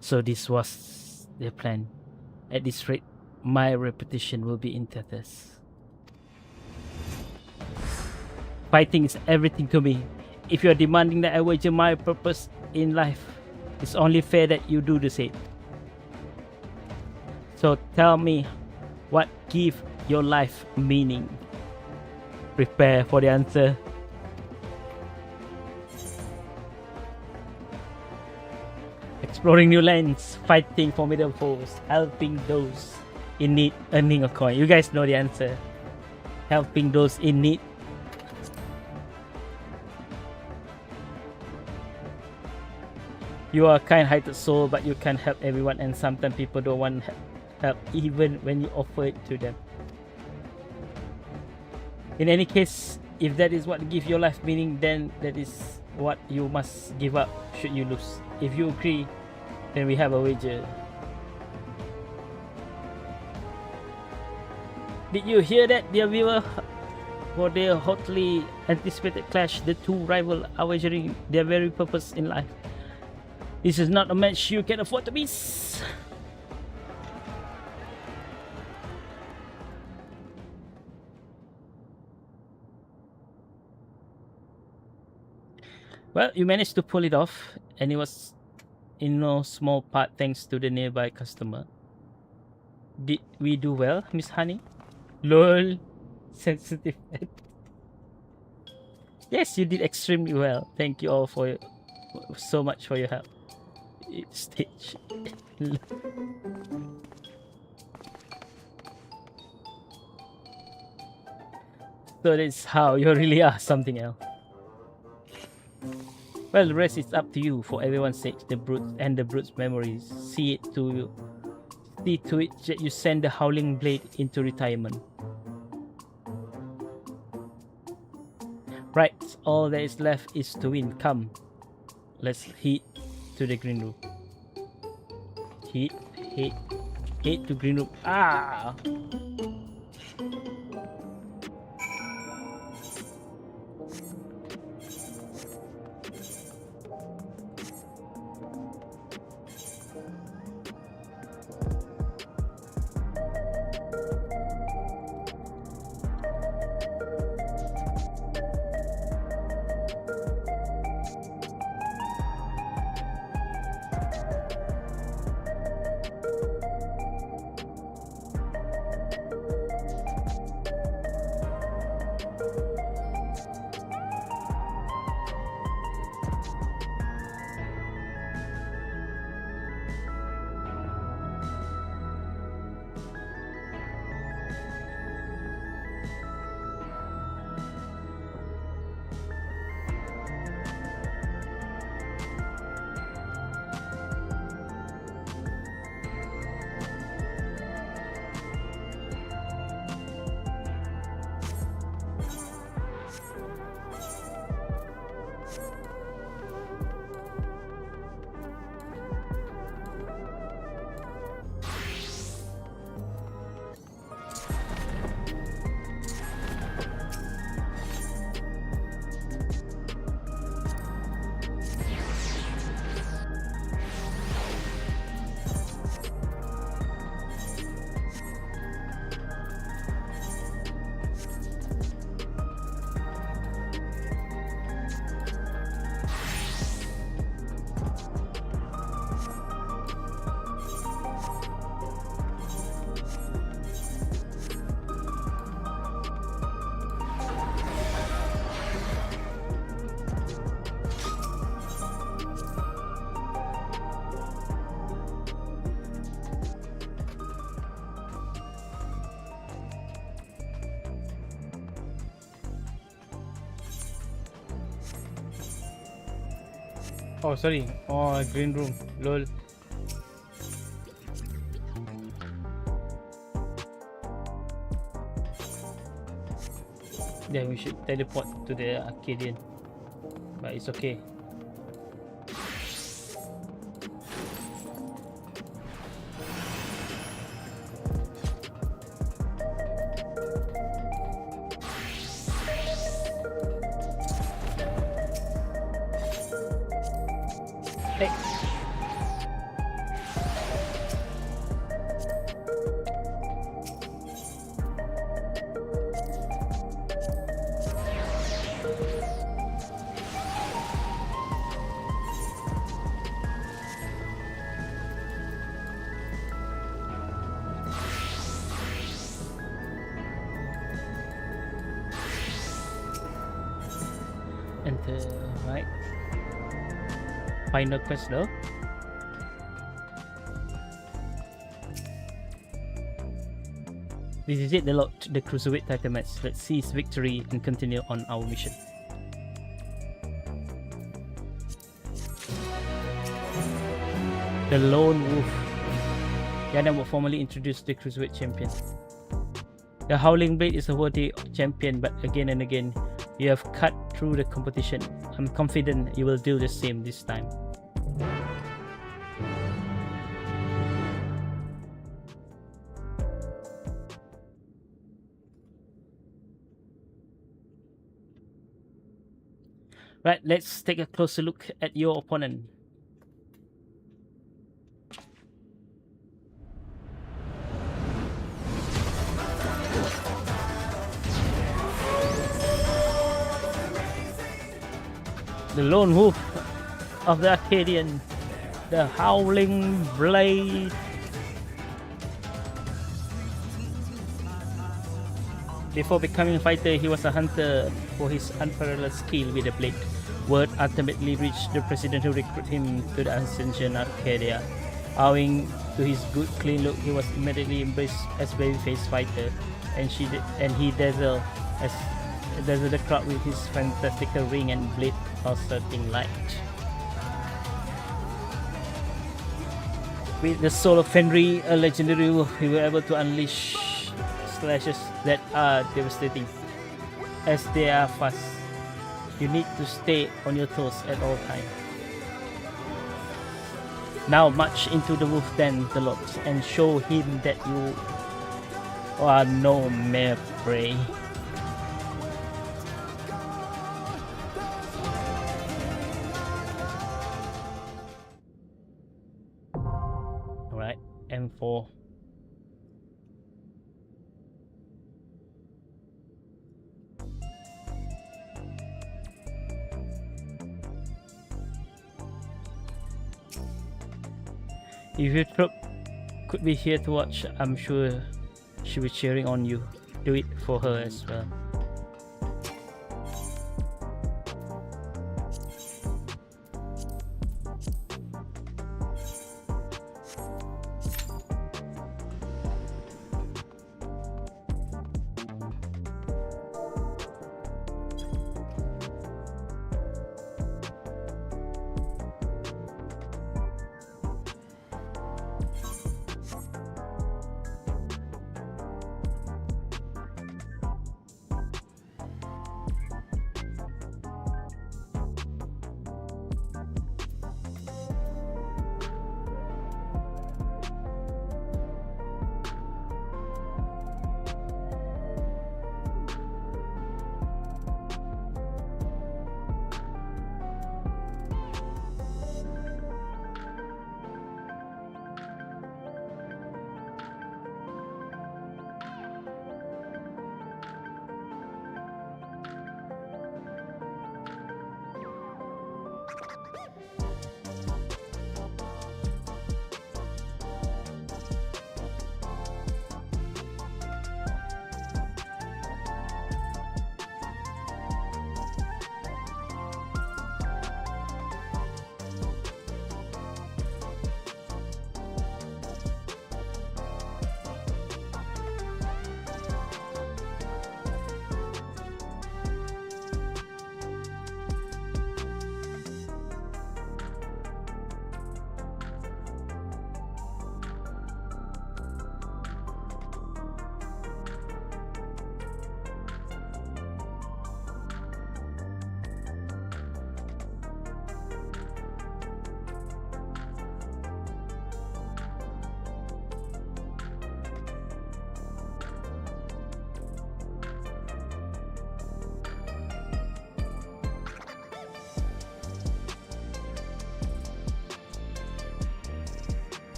So this was their plan. At this rate, my reputation will be in tatters. Fighting is everything to me. If you are demanding that I wager my purpose in life, it's only fair that you do the same. So tell me, what gives your life meaning? Prepare for the answer. Exploring new lands, fighting formidable foes, helping those in need, earning a coin. You guys know the answer. Helping those in need. You are a kind-hearted soul, but you can't help everyone, and sometimes people don't want help even when you offer it to them. In any case, if that is what gives your life meaning, then that is what you must give up should you lose. If you agree, then we have a wager. Did you hear that, dear viewer? For their hotly anticipated clash, the two rivals are wagering their very purpose in life. This is not a match you can afford to miss. Well, you managed to pull it off, and it was in no small part thanks to the nearby customer. Did we do well, Miss Honey? LOL. Sensitive. Yes, you did extremely well. Thank you all for so much for your help. Stitch. So that's how you really are something else. Well, the rest is up to you. For everyone's sake, the brute and the brute's memories. See to it that you send the Howling Blade into retirement. Right, all that is left is to win. Come, let's head to the green room. Head to green room. Ah! Oh, sorry. Oh, green room. Lol. Then we should teleport to the Arcadion. But it's okay. Hey. Enter, right. Final quest though. This is it, the cruiserweight title match. Let's seize victory and continue on our mission. The Lone Wolf. Yana will formally introduce the cruiserweight champion. The Howling Blade is a worthy champion, but again and again, you have cut through the competition. I'm confident you will do the same this time. Right, let's take a closer look at your opponent. The Lone Wolf of the Arcadion, the Howling Blade. Before becoming a fighter, he was a hunter for his unparalleled skill with the blade. Word ultimately reached the president who recruited him to the Ascension Arcadia. Owing to his good clean look, he was immediately embraced as babyface fighter, and he dazzled the crowd with his fantastical ring and blade pulsating light. With the soul of Fenrir, a legendary wolf, he was able to unleash slashes that are devastating. As they are fast, you need to stay on your toes at all times. Now march into the wolf den, the lords, and show him that you are no mere prey. Alright, M4. If your troop could be here to watch, I'm sure she'll be cheering on you. Do it for her as well.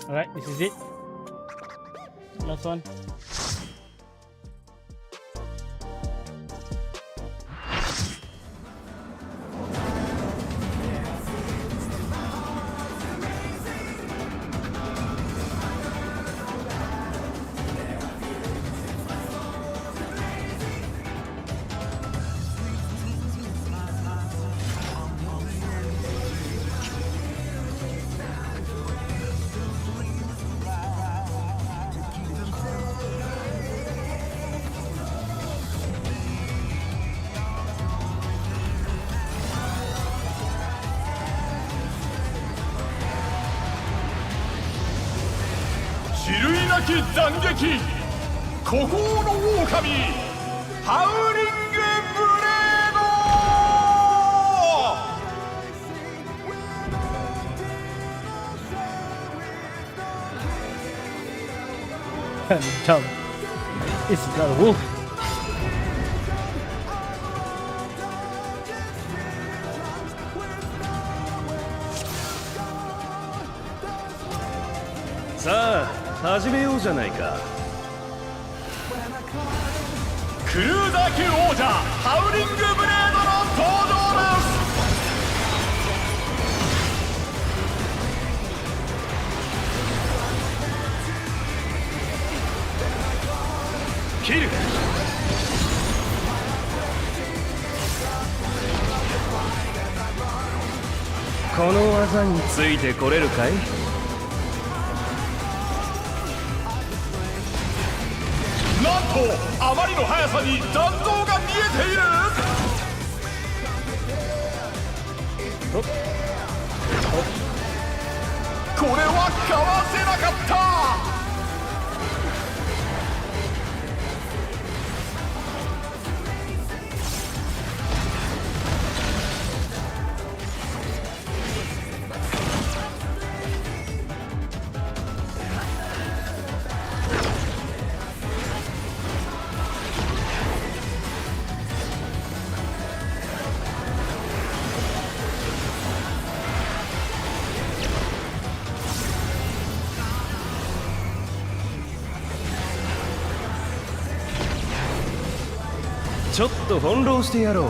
Alright, this is it. Last one.き斬撃孤高の狼ハウリングブレード Dumb. This is not a wolf. さあ始めようじゃないか。クルーザー級王者ハウリングブレードの登場です。キルこの技についてこれるかい？なんとあまりの速さに残像が見えている。これはかわせなかった。ちょっと翻弄してやろう。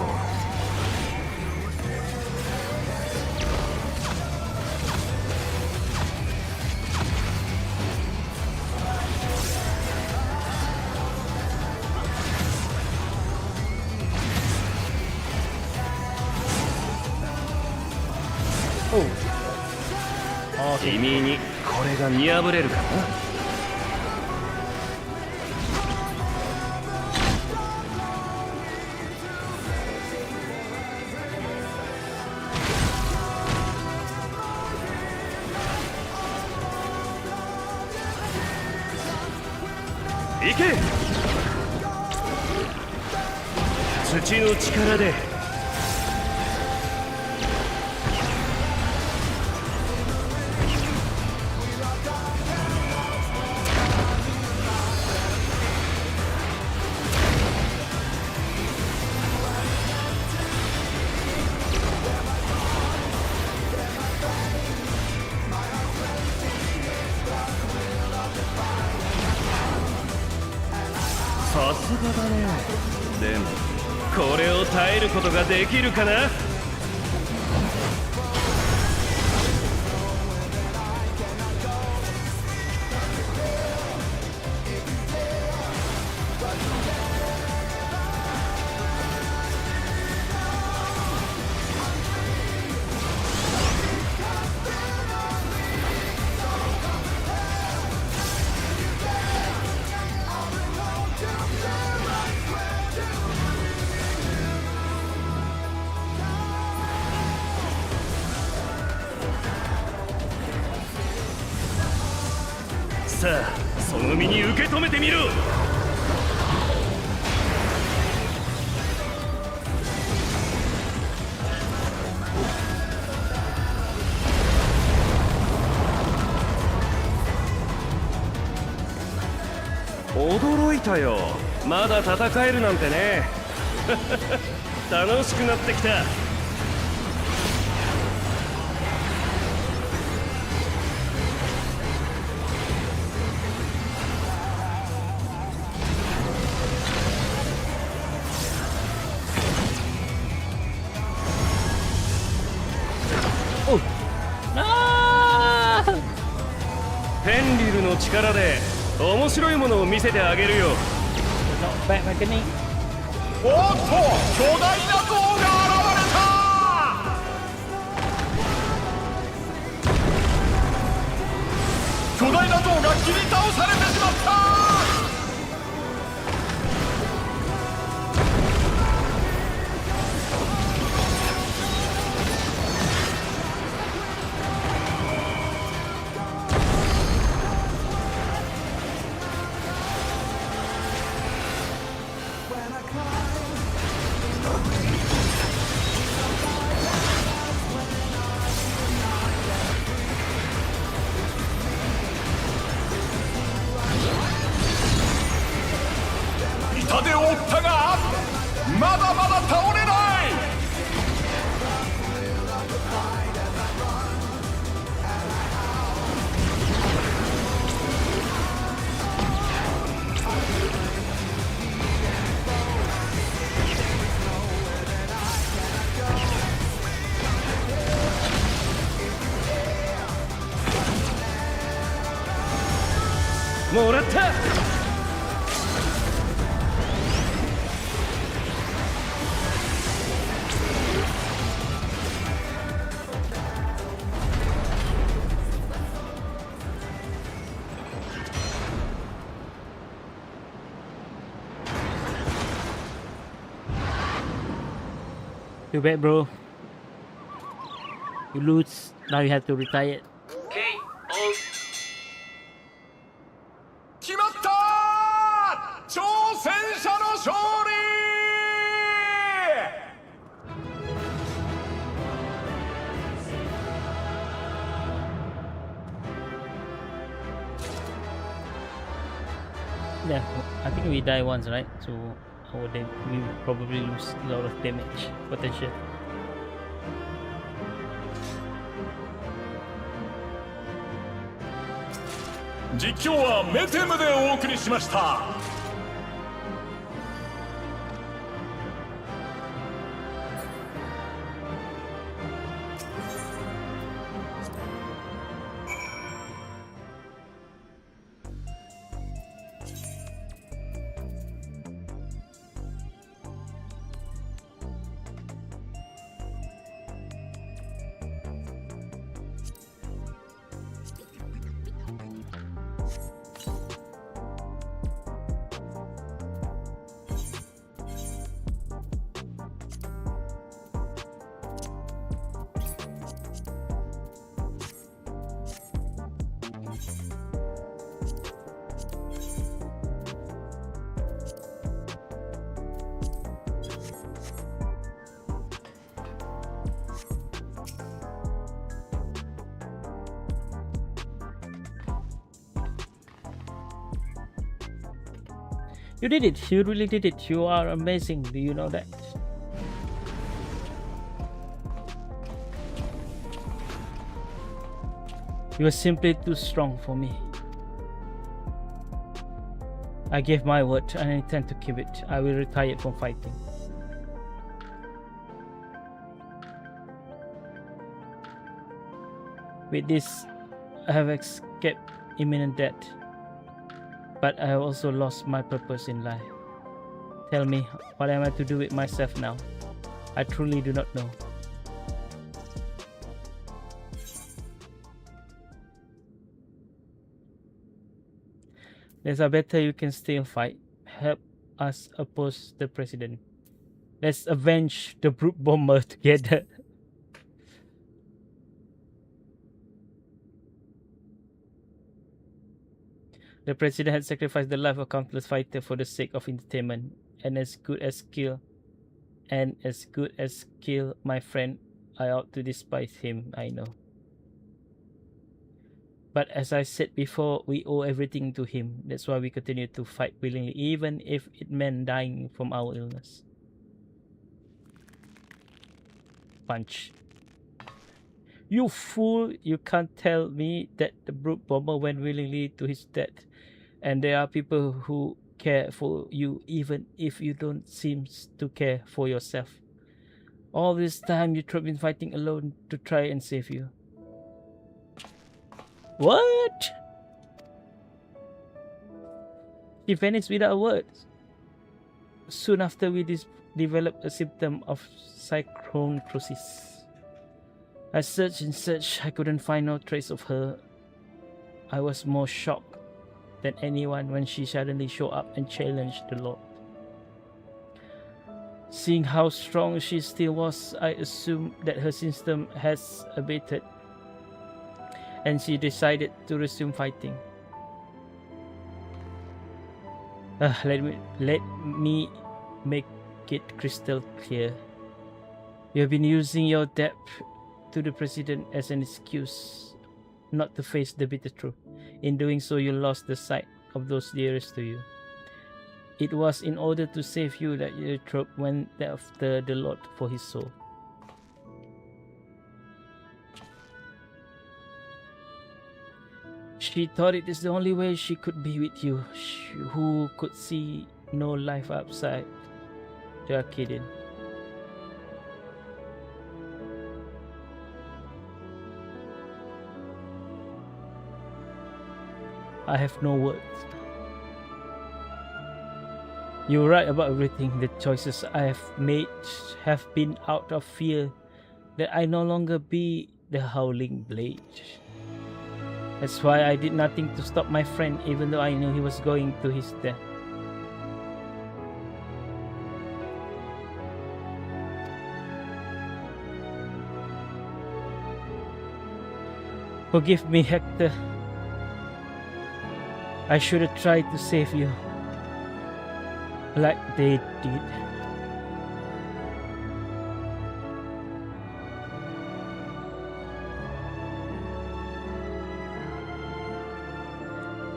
君にこれが見破れるかな。行け！土の力でさすがだね。でもこれを耐えることができるかな。さあその身に受け止めてみろ。驚いたよ。まだ戦えるなんてね。楽しくなってきた。の力で面白いものを見せてあげるよ。 Not bad mechanic. おっと巨大な像が現れた。巨大な像が切り倒されてしまった。痛手を負ったがまだまだ倒れない。もらった。 Too bad, bro. You lose. Now you have to retire. 決まった。挑戦者の勝利。 Yeah, I think we die once, right? So we will probably lose a lot of damage potential.実況はメテムでお送りしました。You did it. You really did it. You are amazing. Do you know that? You are simply too strong for me. I gave my word and I intend to keep it. I will retire from fighting. With this, I have escaped imminent death. But I have also lost my purpose in life. Tell me, what am I to do with myself now? I truly do not know. There's a better you can still fight. Help us oppose the president. Let's avenge the brute bomber together. The president had sacrificed the life of countless fighters for the sake of entertainment, and as good as skill, my friend, I ought to despise him, I know. But as I said before, we owe everything to him. That's why we continue to fight willingly, even if it meant dying from our illness. Punch. You fool! You can't tell me that the brute bomber went willingly to his death. And there are people who care for you even if you don't seem to care for yourself. All this time you've been fighting alone to try and save you. What? She vanished without a word. Soon after, we developed a symptom of psychoneurosis. I searched and searched. I couldn't find no trace of her. I was more shocked than anyone when she suddenly showed up and challenged the Lord. Seeing how strong she still was, I assumed that her system has abated, and she decided to resume fighting. Let me make it crystal clear. You have been using your debt to the president as an excuse not to face the bitter truth. In doing so, you lost the sight of those dearest to you. It was in order to save you that Eutrope went after the Lord for his soul. She thought it is the only way she could be with you, who could see no life outside the Arcadion. I have no words. You're right about everything. The choices I have made have been out of fear that I no longer be the Howling Blade. That's why I did nothing to stop my friend, even though I knew he was going to his death. Forgive me, Hector. I should have tried to save you, like they did.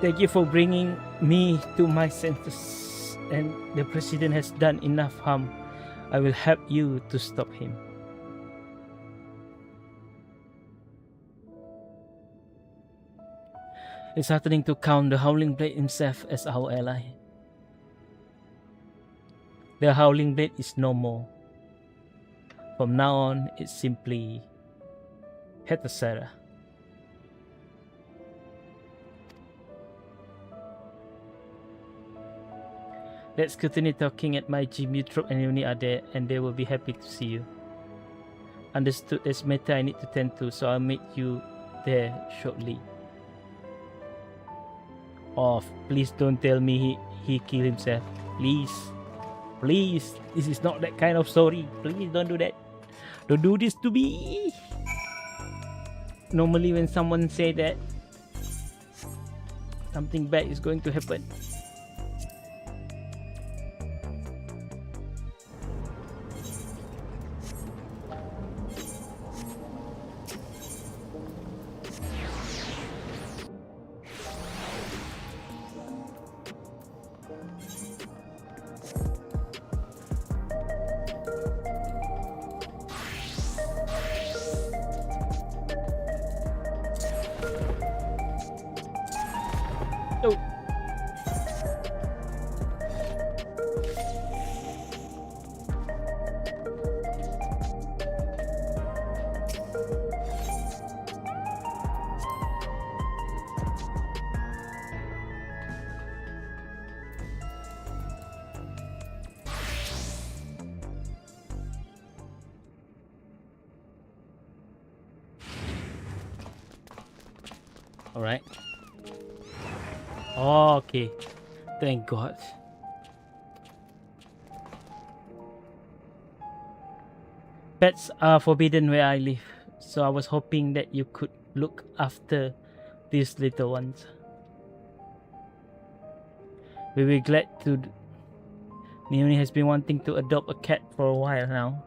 Thank you for bringing me to my senses, and the president has done enough harm. I will help you to stop him. It's heartening to count the Howling Blade himself as our ally. The Howling Blade is no more. From now on, it's simply Hetasera. Let's continue talking at my gym. Eutrope and Uni are there, and they will be happy to see you. Understood. There's matter I need to tend to, so I'll meet you there shortly. Oh, please don't tell me he killed himself. Please. Please. This is not that kind of story. Please don't do that. Don't do this to me. Normally when someone say that, something bad is going to happen. Oh. All right. Oh, okay. Thank God. Pets are forbidden where I live, so I was hoping that you could look after these little ones. We were glad to. Naomi has been wanting to adopt a cat for a while now.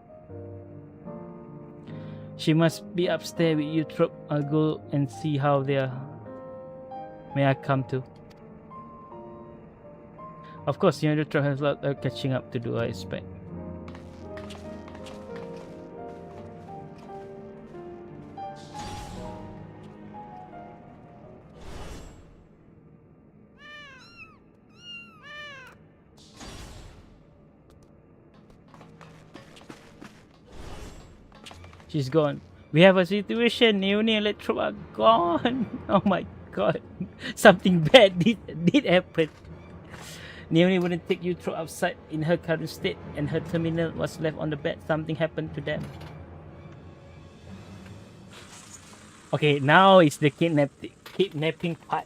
She must be upstairs with you, Trop. I'll go and see how they are. May I come too? Of course, the Trop has a lot of catching up to do, I expect. She's gone. We have a situation. Naomi and Electro are gone. Oh my God. Something bad did happen. Naomi wouldn't take you through outside in her current state, and her terminal was left on the bed. Something happened to them. Okay, now it's the kidnapping part.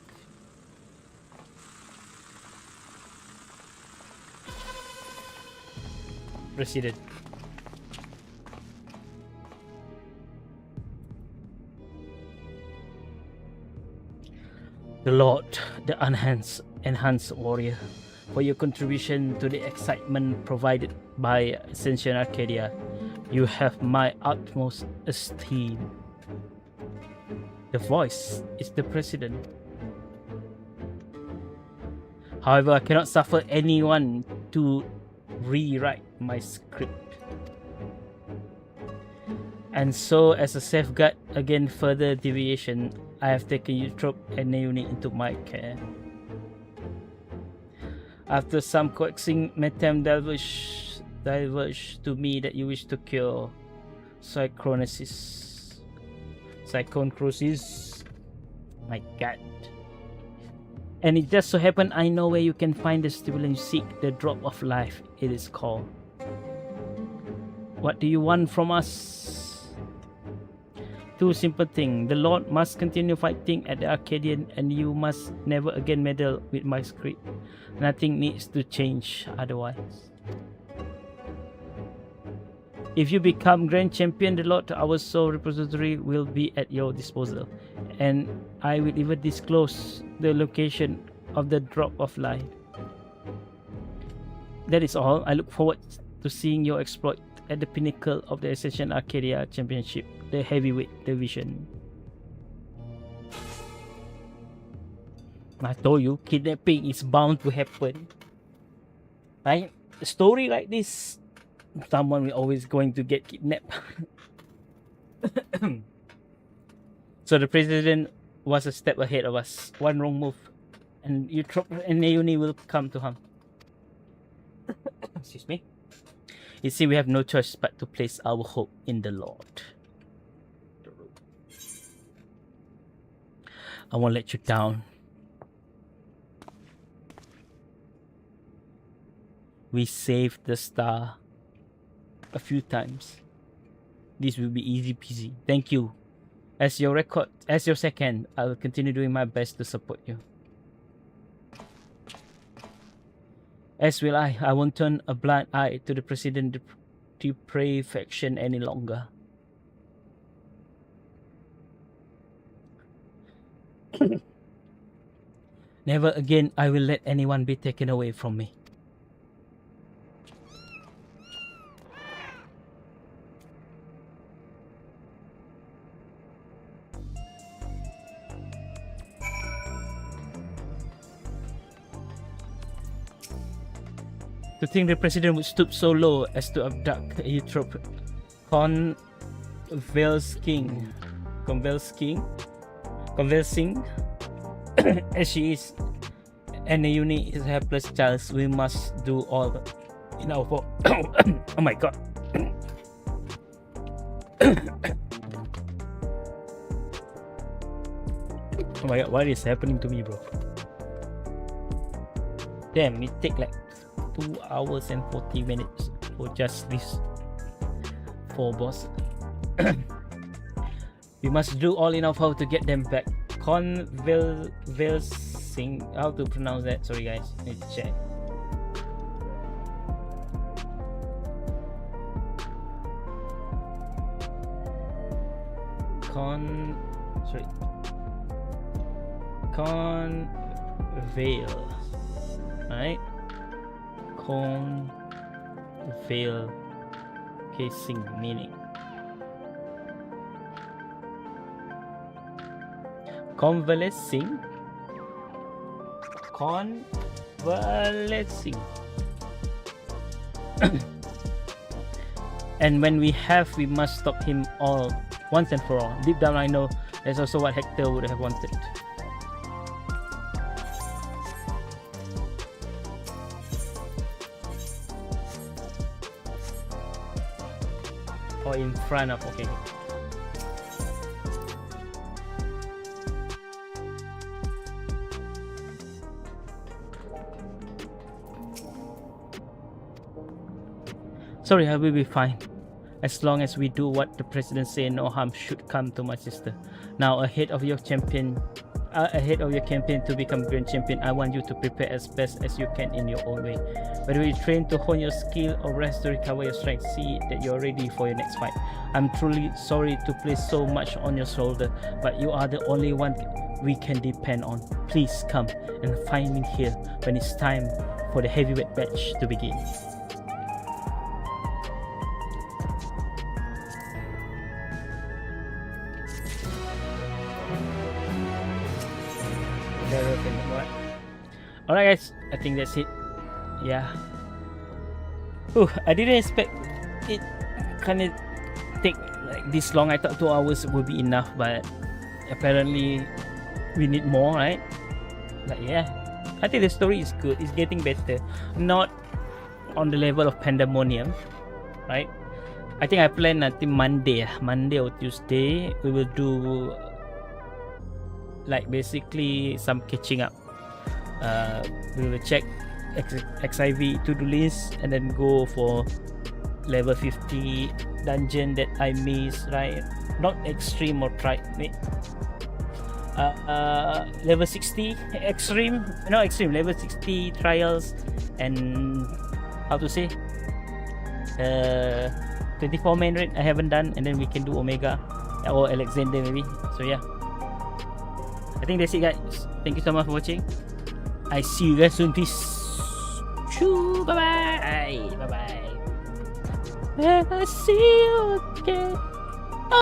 President. The Lord, the enhanced warrior, for your contribution to the excitement provided by Ascension Arcadia, you have my utmost esteem. The voice is the president. However, I cannot suffer anyone to rewrite my script. And so, as a safeguard against further deviation, I have taken Eutrope and Naomi into my care. After some coaxing, Metem divulged to me that you wish to cure psychonesis. My god. And it just so happened I know where you can find the stimulant you seek, the drop of life it is called. What do you want from us? Two simple things. The Lord must continue fighting at the Arcadion, and you must never again meddle with my script. Nothing needs to change otherwise. If you become Grand Champion, the Lord, our Soul Repository, will be at your disposal. And I will even disclose the location of the drop of life. That is all. I look forward to seeing your exploit at the pinnacle of the Ascension Arcadia Championship, the heavyweight division. I told you, kidnapping is bound to happen. Right? A story like this, someone is always going to get kidnapped. So the president was a step ahead of us. One wrong move, and Eutrope and Naomi will come to harm. Excuse me. You see, we have no choice but to place our hope in the Lord. I won't let you down. We saved the star a few times. This will be easy peasy. Thank you. As your second, I will continue doing my best to support you. As will I. I won't turn a blind eye to the president deprivation any longer. Never again I will let anyone be taken away from me. To think the president would stoop so low as to abduct Eutrope, convulsing as she is, and Naomi is a helpless child. We must do all in our power. Oh my god. Oh my god, what is happening to me, bro? Damn, it take like 2 hours and 40 minutes for just this 4 bosses. We must do all in our power to get them back. Convulsing. How to pronounce that? Sorry guys, need to check. Conveil. Right? Conveil casing meaning. Convalescing. And when we must stop him all once and for all. Deep down I know that's also what Hector would have wanted. Or in front of, okay. Sorry, I will be fine. As long as we do what the president say, no harm should come to my sister. Now, ahead of your campaign to become grand champion, I want you to prepare as best as you can in your own way. Whether you train to hone your skill or rest to recover your strength, see that you're ready for your next fight. I'm truly sorry to place so much on your shoulder, but you are the only one we can depend on. Please come and find me here when it's time for the heavyweight match to begin. Alright guys, I think that's it. Yeah. I didn't expect it kinda take like this long. I thought 2 hours would be enough, but apparently we need more, right? But yeah, I think the story is good. It's getting better. Not on the level of Pandemonium, right? I think I plan until Monday or Tuesday. We will do like basically some catching up. We will check XIV to-do list and then go for level 50 dungeon that I missed, right? Not extreme or level 60 level 60 trials, and how to say 24 main raid I haven't done, and then we can do Omega or Alexander maybe. So yeah, I think that's it guys. Thank you so much for watching. I see you guys soon. Peace. Bye bye. Bye bye. And I see you again.